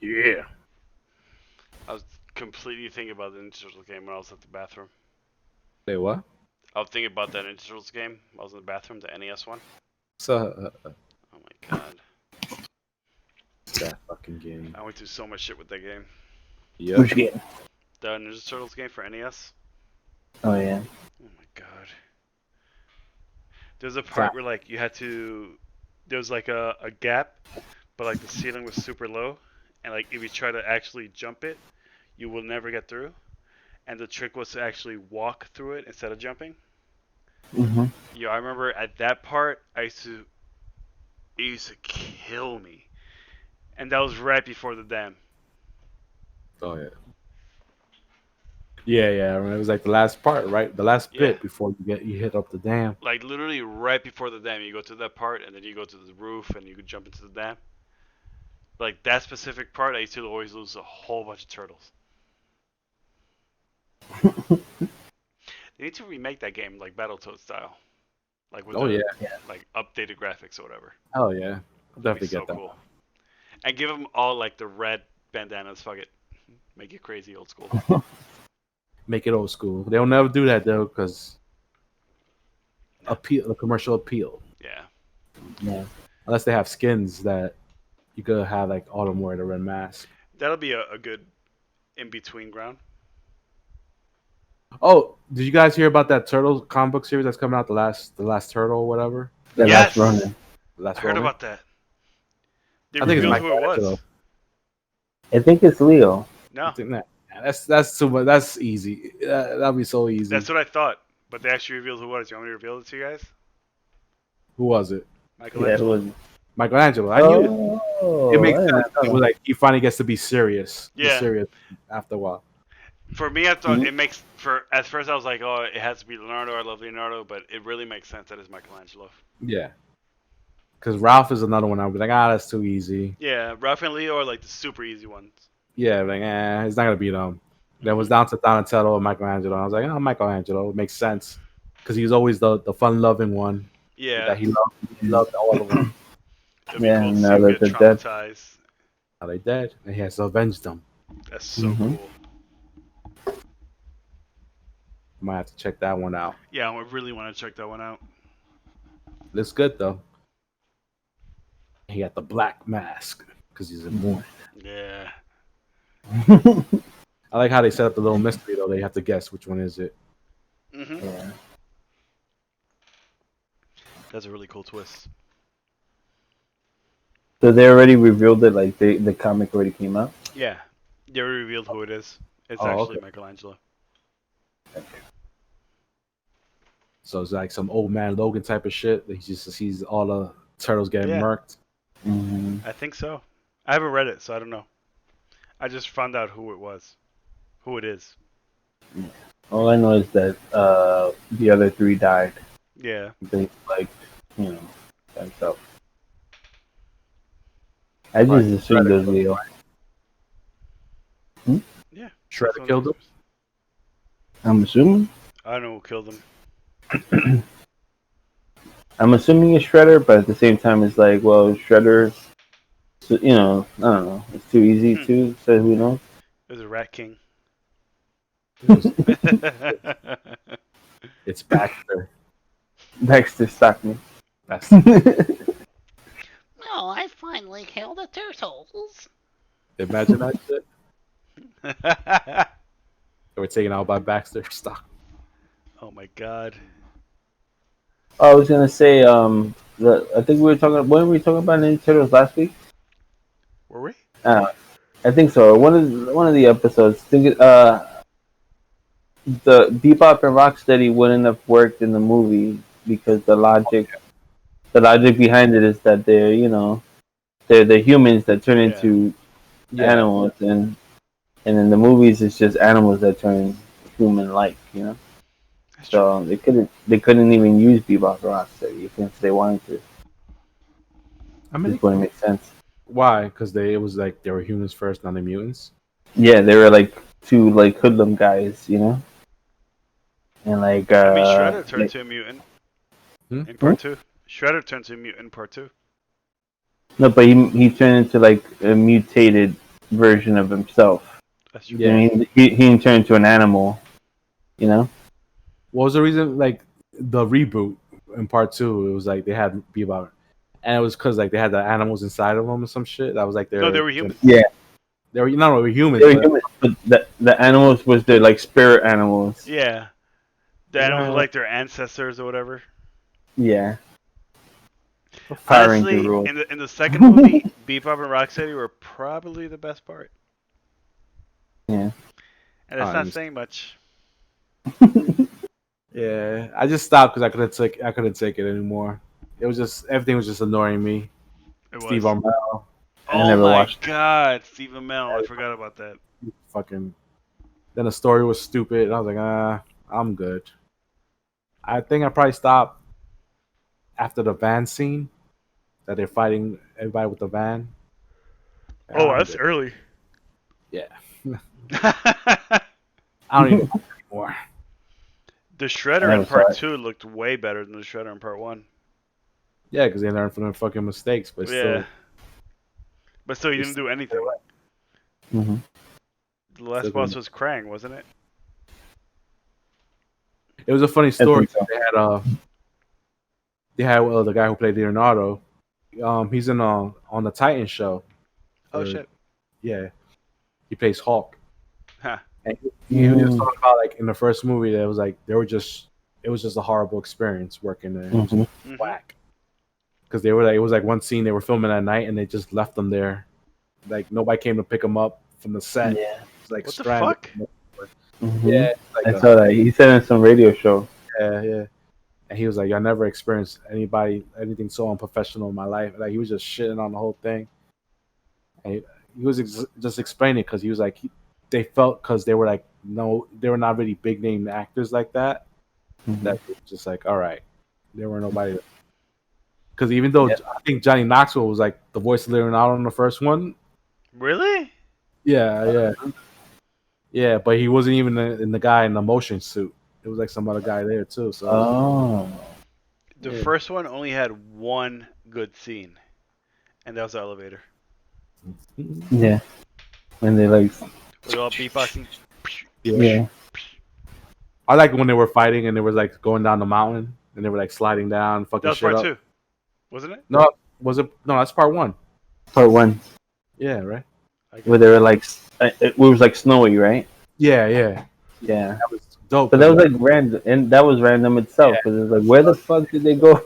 Yeah. I was completely thinking about the Ninja Turtles game when I was at the bathroom. Say what? I was thinking about that Ninja Turtles game. I was in the bathroom, the NES one. So Oh my god. that fucking game. I went through so much shit with that game. Yep. Which game? The Ninja Turtles game for NES. Oh yeah. Oh my god. There's a part where like you had to there was like a gap, but like the ceiling was super low, and like if you try to actually jump it, you will never get through. And the trick was to actually walk through it instead of jumping. Mhm. Yeah, I remember at that part it used to kill me. And that was right before the dam. Oh yeah. Yeah, yeah. I remember it was like the last part, right? The last Yeah. bit before you hit up the dam. Like literally right before the dam, you go to that part, and then you go to the roof, and you could jump into the dam. Like that specific part, I used to always lose a whole bunch of turtles. They need to remake that game like Battletoads style, like with Oh the yeah. like updated graphics or whatever. Oh yeah. I'll That'd be definitely so get that. cool. And give them all like the red bandanas. Fuck it, make it crazy old school. Make it old school. They'll never do that though, because the commercial appeal. Yeah. Yeah. Unless they have skins that you could have like Autumn wear the red mask. That'll be a good in between ground. Oh, did you guys hear about that Turtle comic book series that's coming out? The last Turtle, or whatever. The Yes! last Ronin. The last I heard Ronin? about that. They I think it's revealed who it was. Michelangelo. I think it's Leo. No, I think that's too much. That's easy. That'd be so easy. that's what I thought. But they actually revealed who it was. You want me to reveal it to you guys? Who was it? Yeah, it Michelangelo. was. Michelangelo. I knew it. Oh, It makes I didn't sense. know It was like he finally gets to be serious. He's Yeah. serious after a while. For me, I thought it makes at first I was like, oh, it has to be Leonardo. I love Leonardo, but it really makes sense that it's Michelangelo. Yeah. Because Ralph is another one. I'd be like, that's too easy. Yeah, Ralph and Leo are like the super easy ones. Yeah, like, it's not gonna beat him. Then it was down to Donatello and Michelangelo. I was like, oh, Michelangelo. It makes sense because he's always the fun-loving one. Yeah, That he loved all of them. it'd be Yeah, cool to now see him that get they're dead. traumatized. Now they dead, and he has to avenge them. That's so Mhm. cool. Might have to check that one out. Yeah, I really want to check that one out. Looks good though. He got the black mask because he's immortal. Yeah. I like how they set up the little mystery though. They have to guess which one is it. Mhm. Yeah. That's a really cool twist. So they already revealed it. Like the comic already came out. Yeah. They revealed who it is. It's Oh, actually okay. Michelangelo. So it's like some old man Logan type of shit. He just sees all the turtles getting Yeah. murked. Mm-hmm. I think so. I haven't read it, so I don't know. I just found out who it was. Who it is. All I know is that the other three died. Yeah. They like, you know, that stuff. I just Right. assumed it was Leo. Yeah. Shredder killed him. I'm assuming. I don't know who killed him. I'm assuming it's Shredder, but at the same time, it's like, well, Shredder. So, you know, I don't know. It's too easy too. So who knows? It was a Rat King. It's Baxter. Baxter Stockman. That's Oh, I finally killed the turtles. imagine that shit. They were taken out by Baxter. Stock. Oh my god. I was gonna say, I think we were talking. When were we talking about Ninja Turtles last week? Were we? I think so. One of the episodes. The Bebop and Rocksteady wouldn't have worked in the movie because the logic behind it is that they're the humans that turn into animals, and in the movies it's just animals that turn human like, That's true. So they couldn't even use Bebop and Rocksteady if they wanted to. I It mean, just wouldn't make sense. why? Because it was like they were humans first, not the mutants. Yeah, they were like two like hoodlum guys, and like I mean, Shredder turned like- to a mutant Hmm? in part 2. Shredder turned to a mutant in part 2. no, but he turned into like a mutated version of himself. That's true. Yeah. I mean, he didn't turn into an animal, What was the reason? Like the reboot in part 2, it was like they had Bebop, and it was because like they had the animals inside of them or some shit. That was like No, they were humans. Yeah, They were they were humans. they were but- humans, but the animals was their like spirit animals. Yeah. The animals were Nah. like their ancestors or whatever. Yeah. Power Ranger Honestly, rules. in the second movie, Bebop and Rocksteady were probably the best part. Yeah. And that's I not understand. saying much. Yeah, I just stopped because I couldn't take it anymore. It was just everything was just annoying me. It Steve was. Armel, I Oh never my watched it. god, Steve Amell. I forgot about that. fucking. Then the story was stupid. And I was like, I'm good. I think I probably stopped after the van scene that they're fighting everybody with the van. Oh, I'm that's good. early. Yeah. The I don't even anymore. Shredder I never in part saw it. 2 looked way better than the Shredder in part 1. Yeah, because they learned from their fucking mistakes, but Yeah. still, But still, he didn't do anything. Mhm. The last Still boss didn't. was Krang, wasn't it? it was a funny story. so. They had the guy who played Leonardo. He's in on the Titan show. Oh, Or- shit. Yeah, he plays Hulk. Huh. And he was just talking about like in the first movie that it was like it was just a horrible experience working there. It was Mhm. Mhm. whack. Because they were like it was like one scene they were filming at night and they just left them there. Like nobody came to pick them up from the set. Yeah. It's like What the stranded. fuck? Mhm. Yeah, it's like I saw that. He said in some radio show. yeah. And he was like, I never experienced anything so unprofessional in my life. Like he was just shitting on the whole thing. And he was just explaining because he was like, they felt because they were like, no, they were not really big name actors like that. Mhm. That was just like, all right, there were nobody. Because even though Yeah. I think Johnny Knoxville was like the voice of Leonardo in the first one. Really? Yeah, but he wasn't even in the guy in the motion suit. It was like some other guy there too. So Oh. The Yeah. first one only had one good scene, and that was the elevator. Yeah. When they like. With all beatboxing. Yeah. I like when they were fighting and they were like going down the mountain and they were like sliding down, That fucking was shit part up. 2, wasn't it? No, was it? No, that's part 1. Part 1, Yeah, right. where they were like, it was like snowy, right? Yeah, yeah. Yeah. That was dope. But that was like random, and that was random itself. Because it's like, where the fuck did they go?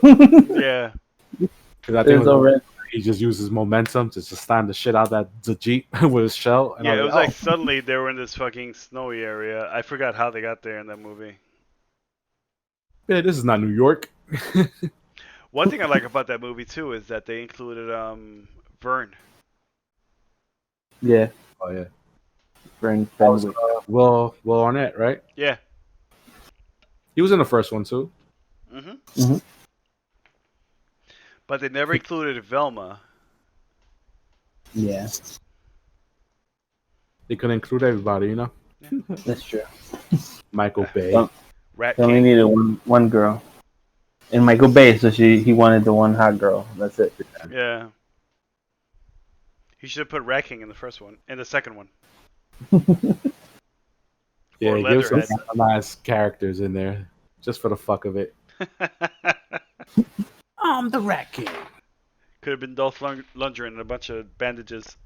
Yeah. Because I It think was all random. he just uses momentum to just slam the shit out of the Jeep with his shell. And Yeah, I it was was like, like suddenly they were in this fucking snowy area. I forgot how they got there in that movie. yeah, this is not New York. One thing I like about that movie too is that they included Vern. Yeah. Oh yeah. Friend, That was friend. Will Arnett, right? Yeah. He was in the first one too. Mhm. Mhm. But they never included Velma. Yeah, They could include everybody, you know. that's true. Michael Bay. Rat They only King. needed one girl. And Michael Bay, so he wanted the one hot girl. That's it. Yeah. He should have put Rat King in the first one, in the second one. Yeah, Or give some Leatherhead. nice characters in there, just for the fuck of it. I'm the Rat King. Could have been Dolph Lundgren and a bunch of bandages.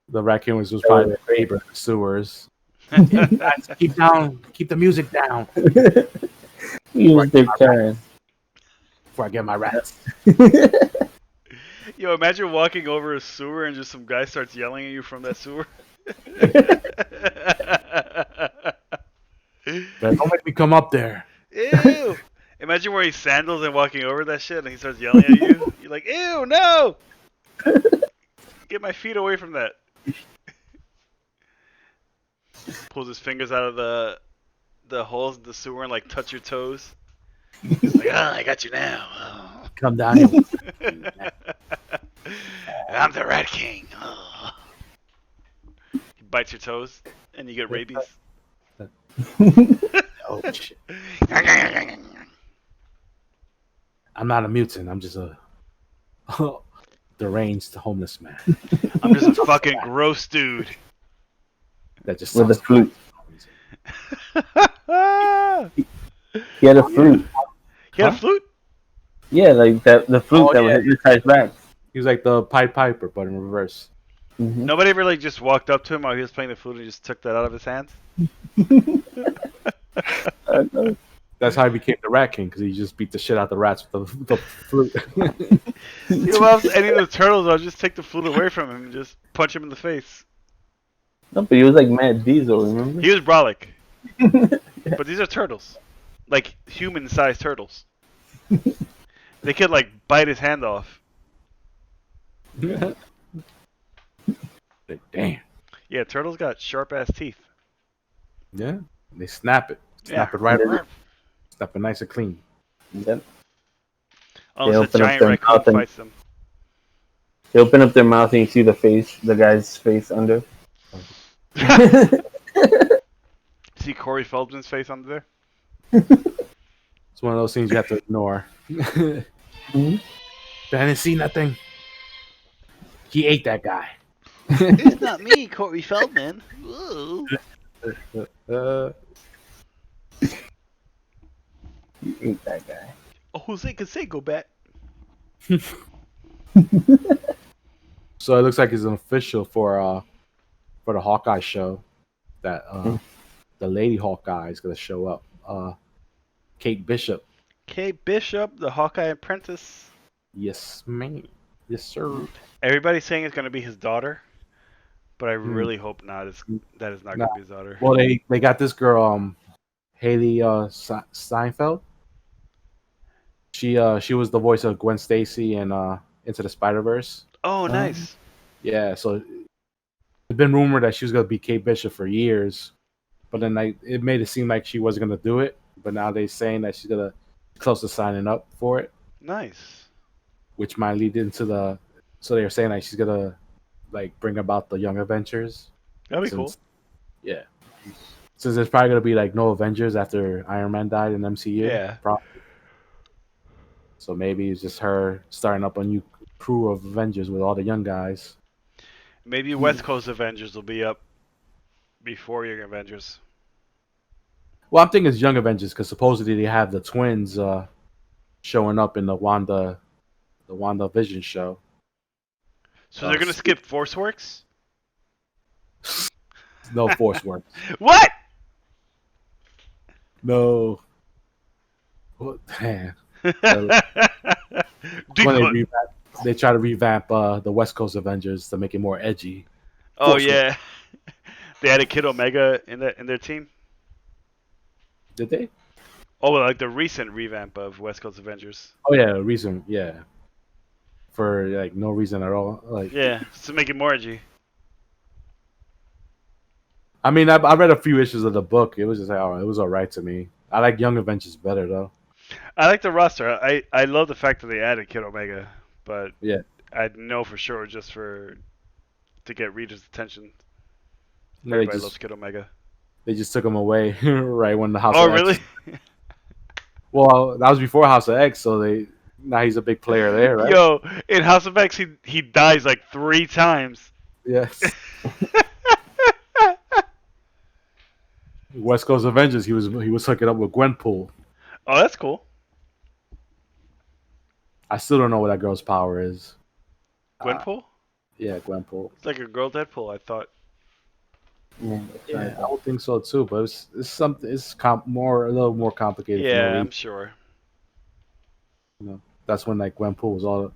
The Rat King was just probably the neighbor in the sewers. Guys, keep the music down He was Dick Karen. before I get my rats. Yo, imagine walking over a sewer and just some guy starts yelling at you from that sewer. But don't make me come up there. Ew! Imagine wearing sandals and walking over that shit and he starts yelling at you. You're like, ew, no! Get my feet away from that. Pulls his fingers out of the holes in the sewer and like touch your toes. Like, I got you now. Oh. Come down here. I'm the Rat King. Oh. He bites your toes and you get rabies. Oh shit! I'm not a mutant. I'm just a deranged homeless man I'm just a fucking gross dude. that just With a sucks. flute. He He had a flute. had a flute? Yeah, like that. The flute Oh, that yeah. would hypnotize rats. He was like the Pied Piper, but in reverse. Mm-hmm. Nobody ever like just walked up to him while he was playing the flute and just took that out of his hands? That's how he became the Rat King, because he just beat the shit out the rats with the flute. You know, if I was any of the turtles, I'd just take the flute away from him and just punch him in the face. No, but he was like Mad Diesel, remember? He was brolic. But these are turtles. Like human-sized turtles. They could like bite his hand off. Like, damn. Yeah, turtles got sharp-ass teeth. Yeah. They snap it. Snap Yeah. it right off. Snap it nice and clean. Yep. Unless a open up giant their raccoon mouth and- fights them. They open up their mouth and you see the guy's face under. See Corey Feldman's face under there? It's one of those things you have to ignore. Mhm. I didn't see nothing. He ate that guy. It's not me, Corey Feldman. Whoa. You ate that guy. Oh, Jose Canseco back. So it looks like it's an official for the Hawkeye show that the Lady Hawkeye is gonna show up. Kate Bishop. Kate Bishop, the Hawkeye apprentice. Yes, ma'am. Yes, sir. Everybody's saying it's gonna be his daughter, but I really hope not. That is not Nah. gonna be his daughter. Well, they got this girl, Haley Steinfeld. She was the voice of Gwen Stacy in Into the Spider-Verse. Oh, nice. Yeah, so it's been rumored that she was gonna be Kate Bishop for years, but then it made it seem like she wasn't gonna do it. But now they're saying that she's gonna close to signing up for it, Nice. which might lead into so they're saying like she's gonna like bring about the Young Avengers. That'd be cool. Yeah. Since there's probably gonna be like no Avengers after Iron Man died in MCU. Yeah. So maybe it's just her starting up a new crew of Avengers with all the young guys. Maybe West Coast Avengers will be up before Young Avengers. Well, I'm thinking it's Young Avengers because supposedly they have the twins showing up in the Wanda Vision show. So they're gonna skip Force Works? No Force Works. What? No. What? Man. Deep When cut. they try to revamp the West Coast Avengers to make it more edgy. Oh Force yeah, they had a Kid Omega in their team. Did they? Oh, well, like the recent revamp of West Coast Avengers. Oh yeah, reason. Yeah. For like no reason at all. Like Yeah, just to make it more edgy. I mean, I read a few issues of the book. It was just like, oh, it was alright to me. I like Young Avengers better though. I like the roster. I love the fact that they added Kid Omega, but Yeah. I know for sure just to get readers' attention. They Everybody just loves Kid Omega. they just took him away right when the House Oh of X. really? Well, that was before House of X, so now he's a big player there, right? Yo, in House of X, he dies like 3 times. Yes. West Coast Avengers, he was hooking up with Gwenpool. Oh, that's cool. I still don't know what that girl's power is. Gwenpool? Yeah, Gwenpool. It's like a girl Deadpool, I thought. Yeah, I would think so too, but it's something. It's a little more complicated. Yeah, I'm sure. You know, that's when like Gwenpool was all.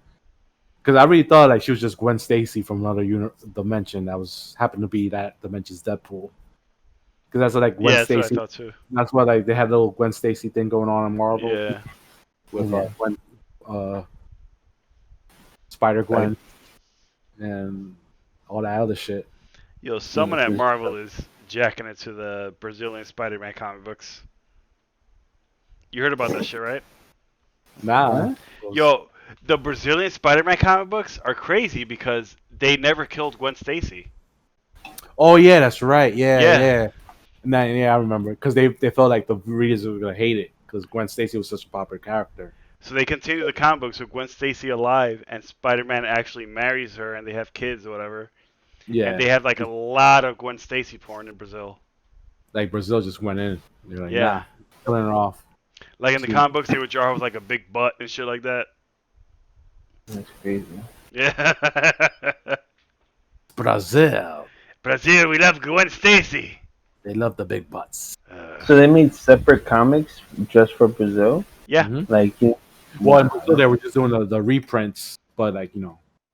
Because I really thought like she was just Gwen Stacy from another dimension that happened to be that dimension's Deadpool. Because that's what, like Gwen Yeah, that's Stacy. what I thought too. That's why like they had a little Gwen Stacy thing going on in Marvel. Yeah. With Spider Gwen and all that other shit. Yo, someone at Marvel is jacking it to the Brazilian Spider-Man comic books. You heard about that shit, right? Nah. Yo, the Brazilian Spider-Man comic books are crazy because they never killed Gwen Stacy. Oh yeah, that's right. Yeah. Yeah. And then, yeah, I remember because they felt like the readers were gonna hate it because Gwen Stacy was such a popular character. So they continue the comic books with Gwen Stacy alive, and Spider-Man actually marries her, and they have kids or whatever. Yeah. And they have like a lot of Gwen Stacy porn in Brazil. Like Brazil just went in. They're like, Yeah. nah, killing her off. Like in the comic books, they would draw her with like a big butt and shit like that. That's crazy. Yeah. Brazil. Brazil, we love Gwen Stacy. They love the big butts. So they made separate comics just for Brazil? Yeah. Mm-hmm. Like, Well, in Brazil, they were just doing the reprints, but like,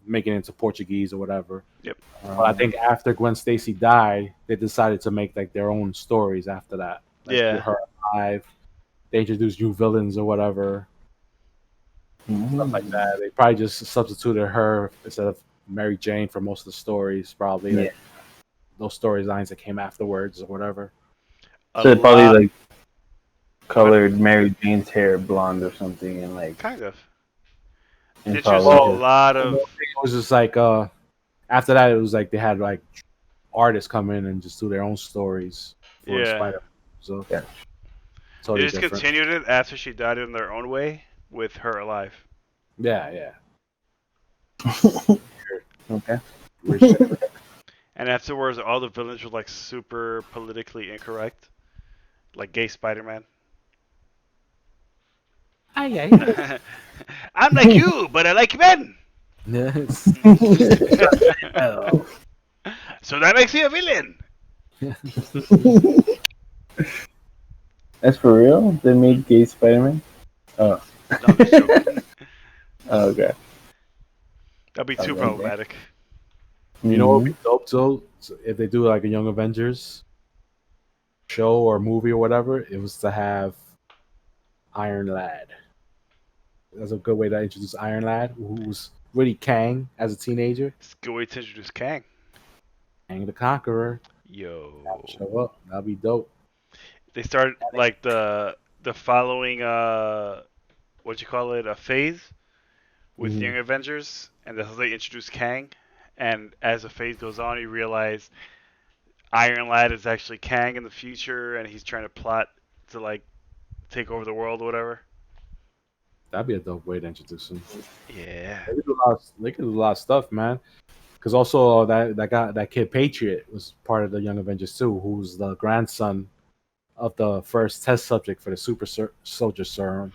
making it into Portuguese or whatever. Yep. But I think after Gwen Stacy died, they decided to make like their own stories after that. Like, Yeah. with her alive. They introduced new villains or whatever. Stuff like that. They probably just substituted her instead of Mary Jane for most of the stories, probably. Yeah. Like, those storylines that came afterwards or whatever. So they probably like colored Mary Jane's hair blonde or something, and like Kind of. and It's just a probably lot of. It was just like after that, it was like they had like artists come in and just do their own stories for Yeah. Spider. So Yeah. They totally just different. continued it after she died in their own way with her alive. Yeah. okay. Weird shit. And afterwards, all the villains were like super politically incorrect, like gay Spider-Man. I'm like you, but I like men. Yes. So that makes me a villain. That's for real? They made gay Spider-Man? Oh. No, I'm just joking. Oh, okay. That'd be too Okay. problematic. You know what would be dope too? So if they do like a Young Avengers show or movie or whatever, it was to have Iron Lad. That's a good way to introduce Iron Lad, who was really Kang as a teenager. It's a good way to introduce Kang. Kang the Conqueror. Yo. Show up. That'd be dope. They started like the following what you call it, a phase with Mhm. Young Avengers, and that's how they introduced Kang. And as the phase goes on, you realize Iron Lad is actually Kang in the future, and he's trying to plot to like take over the world or whatever. That'd be a dope way to introduce him. Yeah. They could do a lot of stuff, man. Because also that kid Patriot was part of the Young Avengers too, who's the grandson of the first test subject for the soldier serum.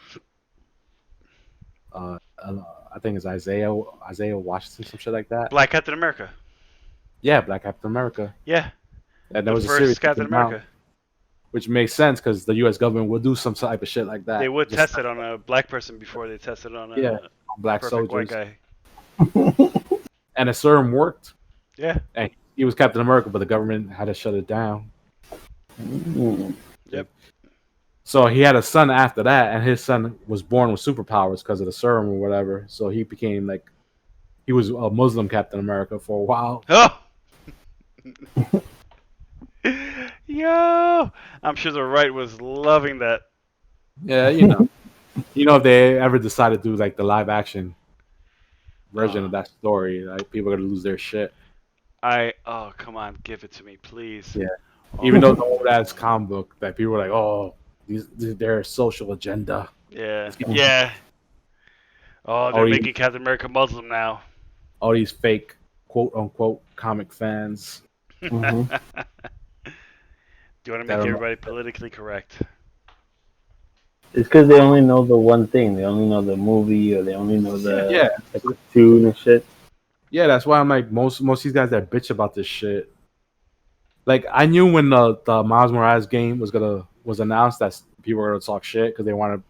I think it's Isaiah Washington, some shit like that. Black Captain America. Yeah, Black Captain America. Yeah, And the there was a series first that Captain came out, America. which makes sense because the U.S. government will do some type of shit like that. They would Just- test it on a black person before they tested on a Yeah, black perfect white soldiers. guy. And the serum worked. Yeah. And he was Captain America, but the government had to shut it down. Yep. So he had a son after that, and his son was born with superpowers because of the serum or whatever. So he became like, he was a Muslim Captain America for a while. Oh. Yo, I'm sure the right was loving that. Yeah, if they ever decide to do like the live action version of that story, like people are gonna lose their shit. Oh, come on, give it to me, please. Yeah. Oh. Even though the old ass comic book that people were like, oh, these their social agenda. Yeah. Yeah. Oh, they're making Captain America Muslim now. All these fake quote unquote comic fans. Mm-hmm. Do you want to make everybody politically correct? It's because they only know the one thing. They only know the movie, or they only know the cartoon and shit. Yeah, that's why I'm like most of these guys that bitch about this shit. Like I knew when the Miles Morales game was announced that people were gonna talk shit because they wanted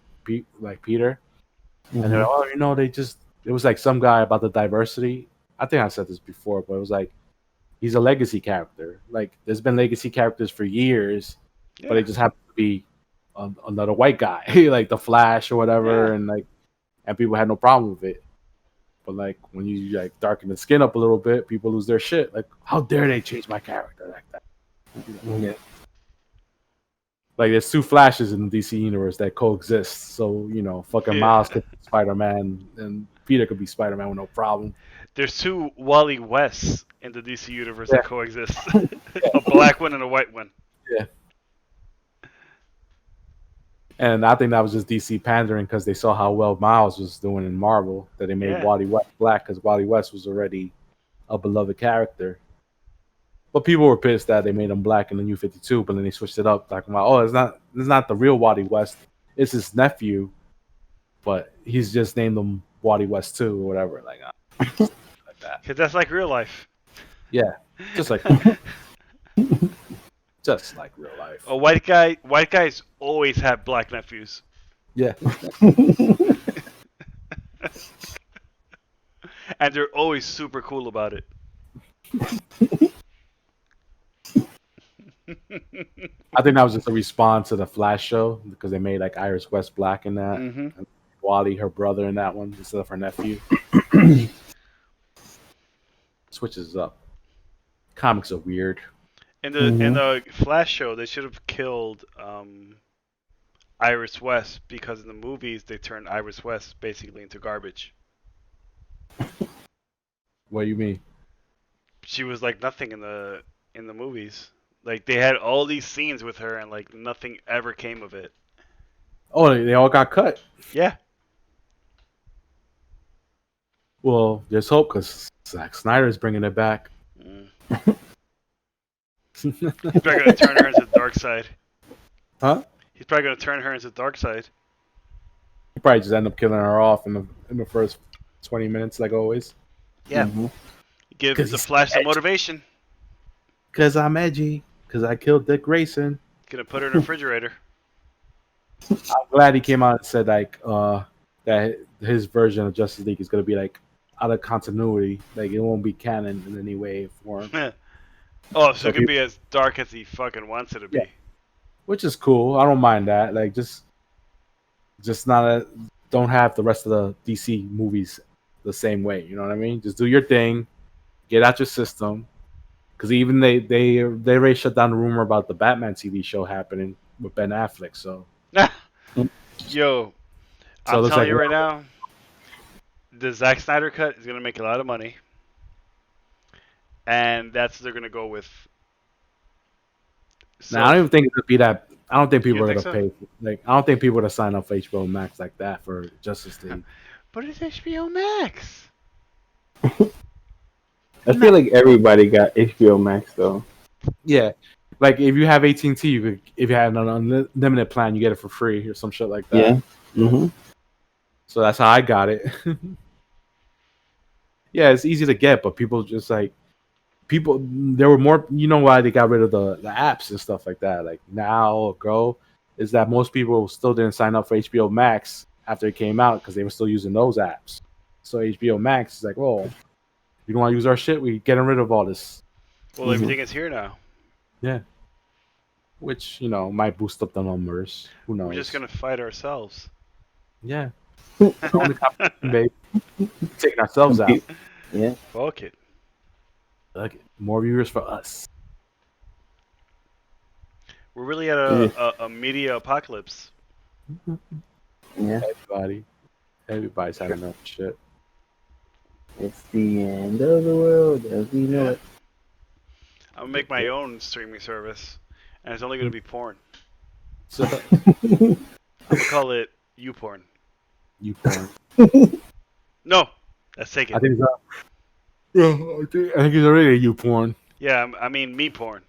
like Peter, and they're like, it was like some guy about the diversity. I think I said this before, but it was like he's a legacy character. Like there's been legacy characters for years, but it just happened to be another white guy, like the Flash or whatever, and people had no problem with it. But like when you like darken the skin up a little bit, people lose their shit. Like, how dare they change my character like that? Yeah. Like there's two Flashes in the DC universe that coexist. So fucking Miles could be Spider-Man and Peter could be Spider-Man with no problem. There's two Wally Wests in the DC universe that coexist. A black one and a white one. Yeah. And I think that was just DC pandering because they saw how well Miles was doing in Marvel, that they made Wally West black because Wally West was already a beloved character. But people were pissed that they made him black in the New 52, but then they switched it up, talking about, oh, it's not the real Wally West, it's his nephew, but he's just named him Wally West 2 or whatever, like that. Because that's like real life. Yeah, just like just like real life. A white guys always have black nephews. Yeah. And they're always super cool about it. I think that was just a response to the Flash show because they made like Iris West black in that, and Wally her brother in that one instead of her nephew. Switches up. Comics are weird. In the Flash show, they should have killed Iris West because in the movies they turned Iris West basically into garbage. What do you mean? She was like nothing in the movies. Like they had all these scenes with her and like nothing ever came of it. Oh, they all got cut. Yeah. Well, there's hope because Zack Snyder's bringing it back. He's probably gonna turn her into the dark side. Huh? He's probably gonna turn her into the dark side. He probably just end up killing her off in the first 20 minutes, like always. Yeah. Give the Flash some motivation. Because I'm edgy. Because I killed Dick Grayson. Gonna put her in a refrigerator. I'm glad he came out and said like that his version of Justice League is gonna be like out of continuity. Like it won't be canon in any way or form. Oh, so it can be as dark as he fucking wants it to be. Yeah. Which is cool. I don't mind that. Like just don't have the rest of the DC movies the same way. You know what I mean? Just do your thing, get out your system. Because even they already shut down the rumor about the Batman TV show happening with Ben Affleck. So, yo, I'm telling you right now, the Zack Snyder cut is gonna make a lot of money, and that's what they're gonna go with. So, now, I don't even think it's gonna be that. I don't think people are gonna so? pay. Like, I don't think people are gonna sign up for HBO Max like that for Justice League. But it's HBO Max. I feel like everybody got HBO Max though. Yeah, Like if you have AT&T, if you had an unlimited plan, you get it for free or some shit like that. Yeah. Mm-hmm. So that's how I got it. Yeah, it's easy to get, but people just like people. There were more. You know why they got rid of the apps and stuff like that. Like Now or Go, is that most people still didn't sign up for HBO Max after it came out because they were still using those apps. So HBO Max is like, well, if you don't want to use our shit, we getting rid of all this. Well, everything is here now. Yeah. Which, might boost up the numbers. Who knows? We're just gonna fight ourselves. Yeah. Only competition, baby. Taking ourselves out. Yeah. Fuck it. Look, more viewers for us. We're really at a media apocalypse. Yeah. Everybody's had enough shit. It's the end of the world as we know it. I'm gonna make my own streaming service, and it's only gonna be porn. So I'm gonna call it YouPorn. you porn. No, that's taken. I think it's already a you porn. Yeah, I mean me porn.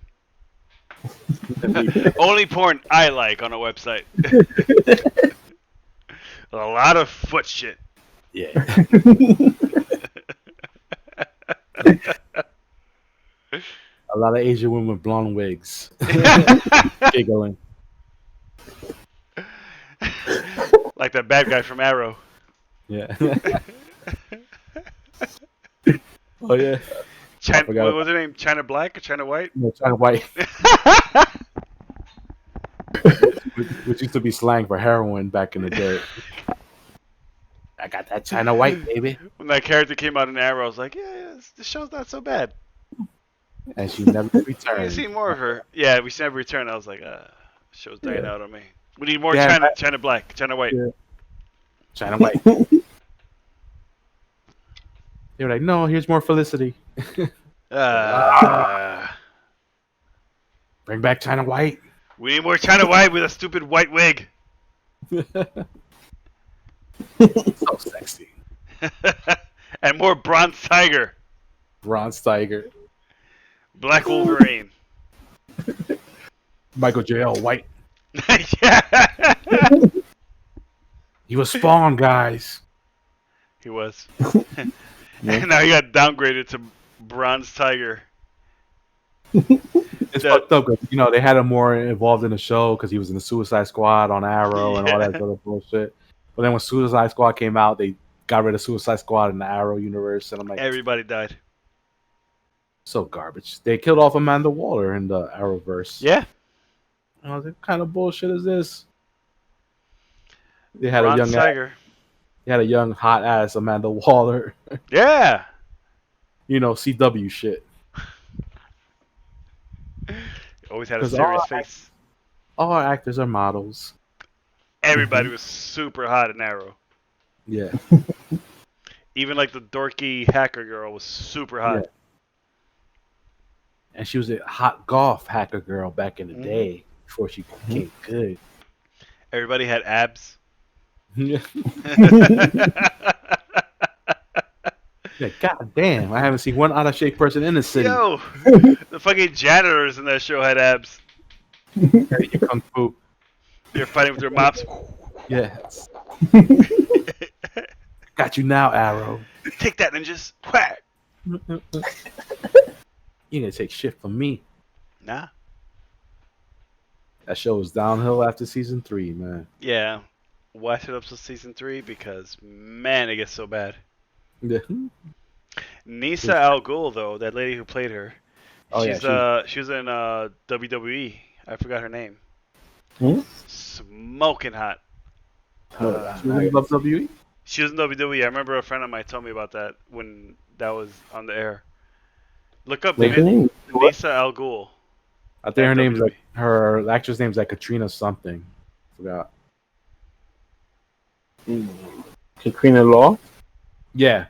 Only porn I like on a website. A lot of foot shit. Yeah. A lot of Asian women with blonde wigs. Giggling. Like that bad guy from Arrow. Yeah. Oh yeah. China, forgot what was her name? China Black or China White? No, China White. Which used to be slang for heroin back in the day. I got that China White, baby. When that character came out in Arrow, I was like, yeah, this show's not so bad. And she never We returned. see more of her. Yeah, we never returned. I was like, show's dying out on me. We need more Yeah, China Black, China White. Yeah. China White. They were like, no, here's more Felicity. Bring back China White. We need more China White with a stupid white wig. So sexy. And more Bronze Tiger. Bronze Tiger. Black Wolverine. Michael J.L. White. Yeah. He was Spawn, guys. He was. And now he got downgraded to Bronze Tiger. It's fucked up because, they had him more involved in the show because he was in the Suicide Squad on Arrow and all that other bullshit. But then when Suicide Squad came out, they got rid of Suicide Squad in the Arrow universe. And I'm like, Everybody died. so garbage. They killed off Amanda Waller in the Arrowverse. Yeah. And I was like, what kind of bullshit is this? They had Bronze a young Tiger. They had a young hot ass Amanda Waller. Yeah. CW shit. Always had a 'Cause serious face. All our actors are models. Everybody was super hot in Arrow. Yeah. Even like the dorky hacker girl was super hot. Yeah. And she was a hot golf hacker girl back in the day before she became good. Everybody had abs. Yeah. Yeah, God damn. I haven't seen one out of shape person in the city. Yo, the fucking janitors in that show had abs. Kung Fu. They're fighting with their mops. Yes. Got you now, Arrow. Take that, ninjas. Quack. You gonna take shit from me. Nah. That show was downhill after season 3, man. Yeah. Watch it up to season 3 because, man, it gets so bad. Yeah. Nisa Al Ghul, though, that lady who played her, Oh, she was in WWE. I forgot her name. Hmm? Smoking hot. She was in WWE? She was in WWE. I remember a friend of mine told me about that when that was on the air. Look up What's her name? Nisa Al Ghul. I think her name's WWE. her actress name's like Katrina something. Forgot. Katrina Law? Yeah.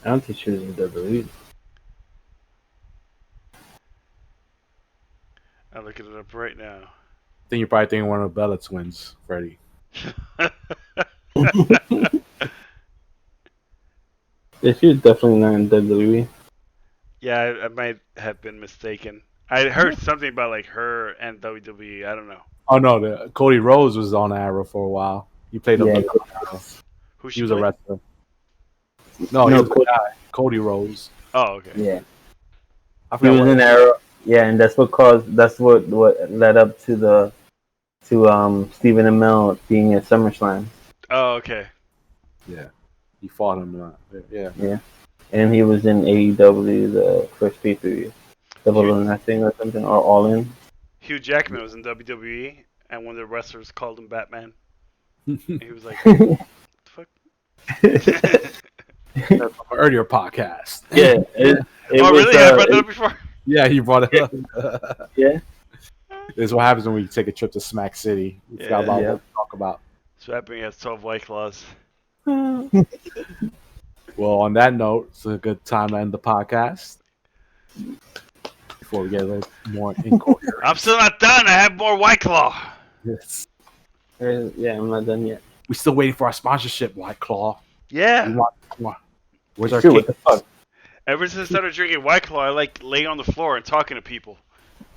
I don't think she was in WWE. I'm looking it up right now. I think you're probably thinking one of the Bella twins, Freddie. Yeah, she was definitely not in WWE. Yeah, I might have been mistaken. I heard something about like her and WWE. I don't know. Oh no, Cody Rhodes was on Arrow for a while. He played a Yeah. villain on Arrow. Who He she was a played? wrestler. No, he No, was the guy. Cody Rhodes. Oh, okay. Yeah, I he forgot was what. in Arrow. Yeah, and that's what led up to Stephen Amell being at SummerSlam. Oh, okay. Yeah, he fought him. Yeah. Yeah, and he was in AEW the first pay-per-view, Double Huge. or Nothing or something, or All In. Hugh Jackman was in WWE, and one of the wrestlers called him Batman. And he was like, "What the fuck?" That's from an earlier podcast. Yeah, it Oh, was. really? I brought that up before. Yeah, he brought it up. Yeah, This is what happens when we take a trip to Smack City. We forgot about Yeah. what to talk about. Swapping has 12 White Claws. Well, on that note, it's a good time to end the podcast. Before we get a little more incoherent. I'm still not done. I have more White Claw. Yes. yeah, I'm not done yet. We still waiting for our sponsorship, White Claw. Yeah. Where's our Dude, what cake? the fuck? Ever since I started drinking White Claw, I like laying on the floor and talking to people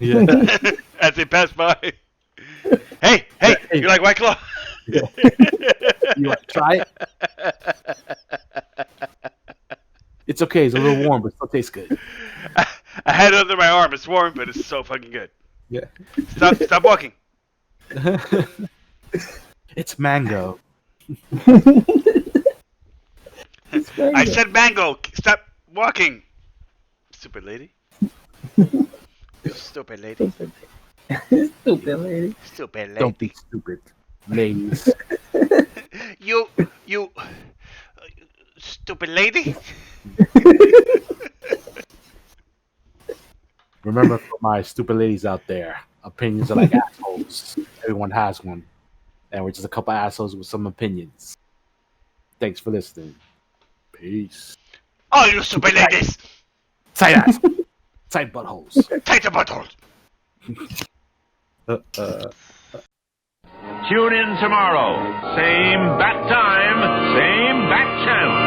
Yeah. as they pass by. Hey, you like White Claw? You want to try it? It's okay. It's a little warm, but it still tastes good. I had it under my arm. It's warm, but it's so fucking good. Yeah. Stop walking. It's mango. I said mango. Stop walking. Stupid lady. You stupid lady. Stupid lady. Stupid lady. Don't be stupid, ladies. You stupid lady. Remember, for my stupid ladies out there, opinions are like assholes. Everyone has one. And we're just a couple assholes with some opinions. Thanks for listening. Peace. Oh, you stupid ladies. Tight ass. Tight buttholes. Take the butthole. Tune in tomorrow. Same bat time, same bat channel.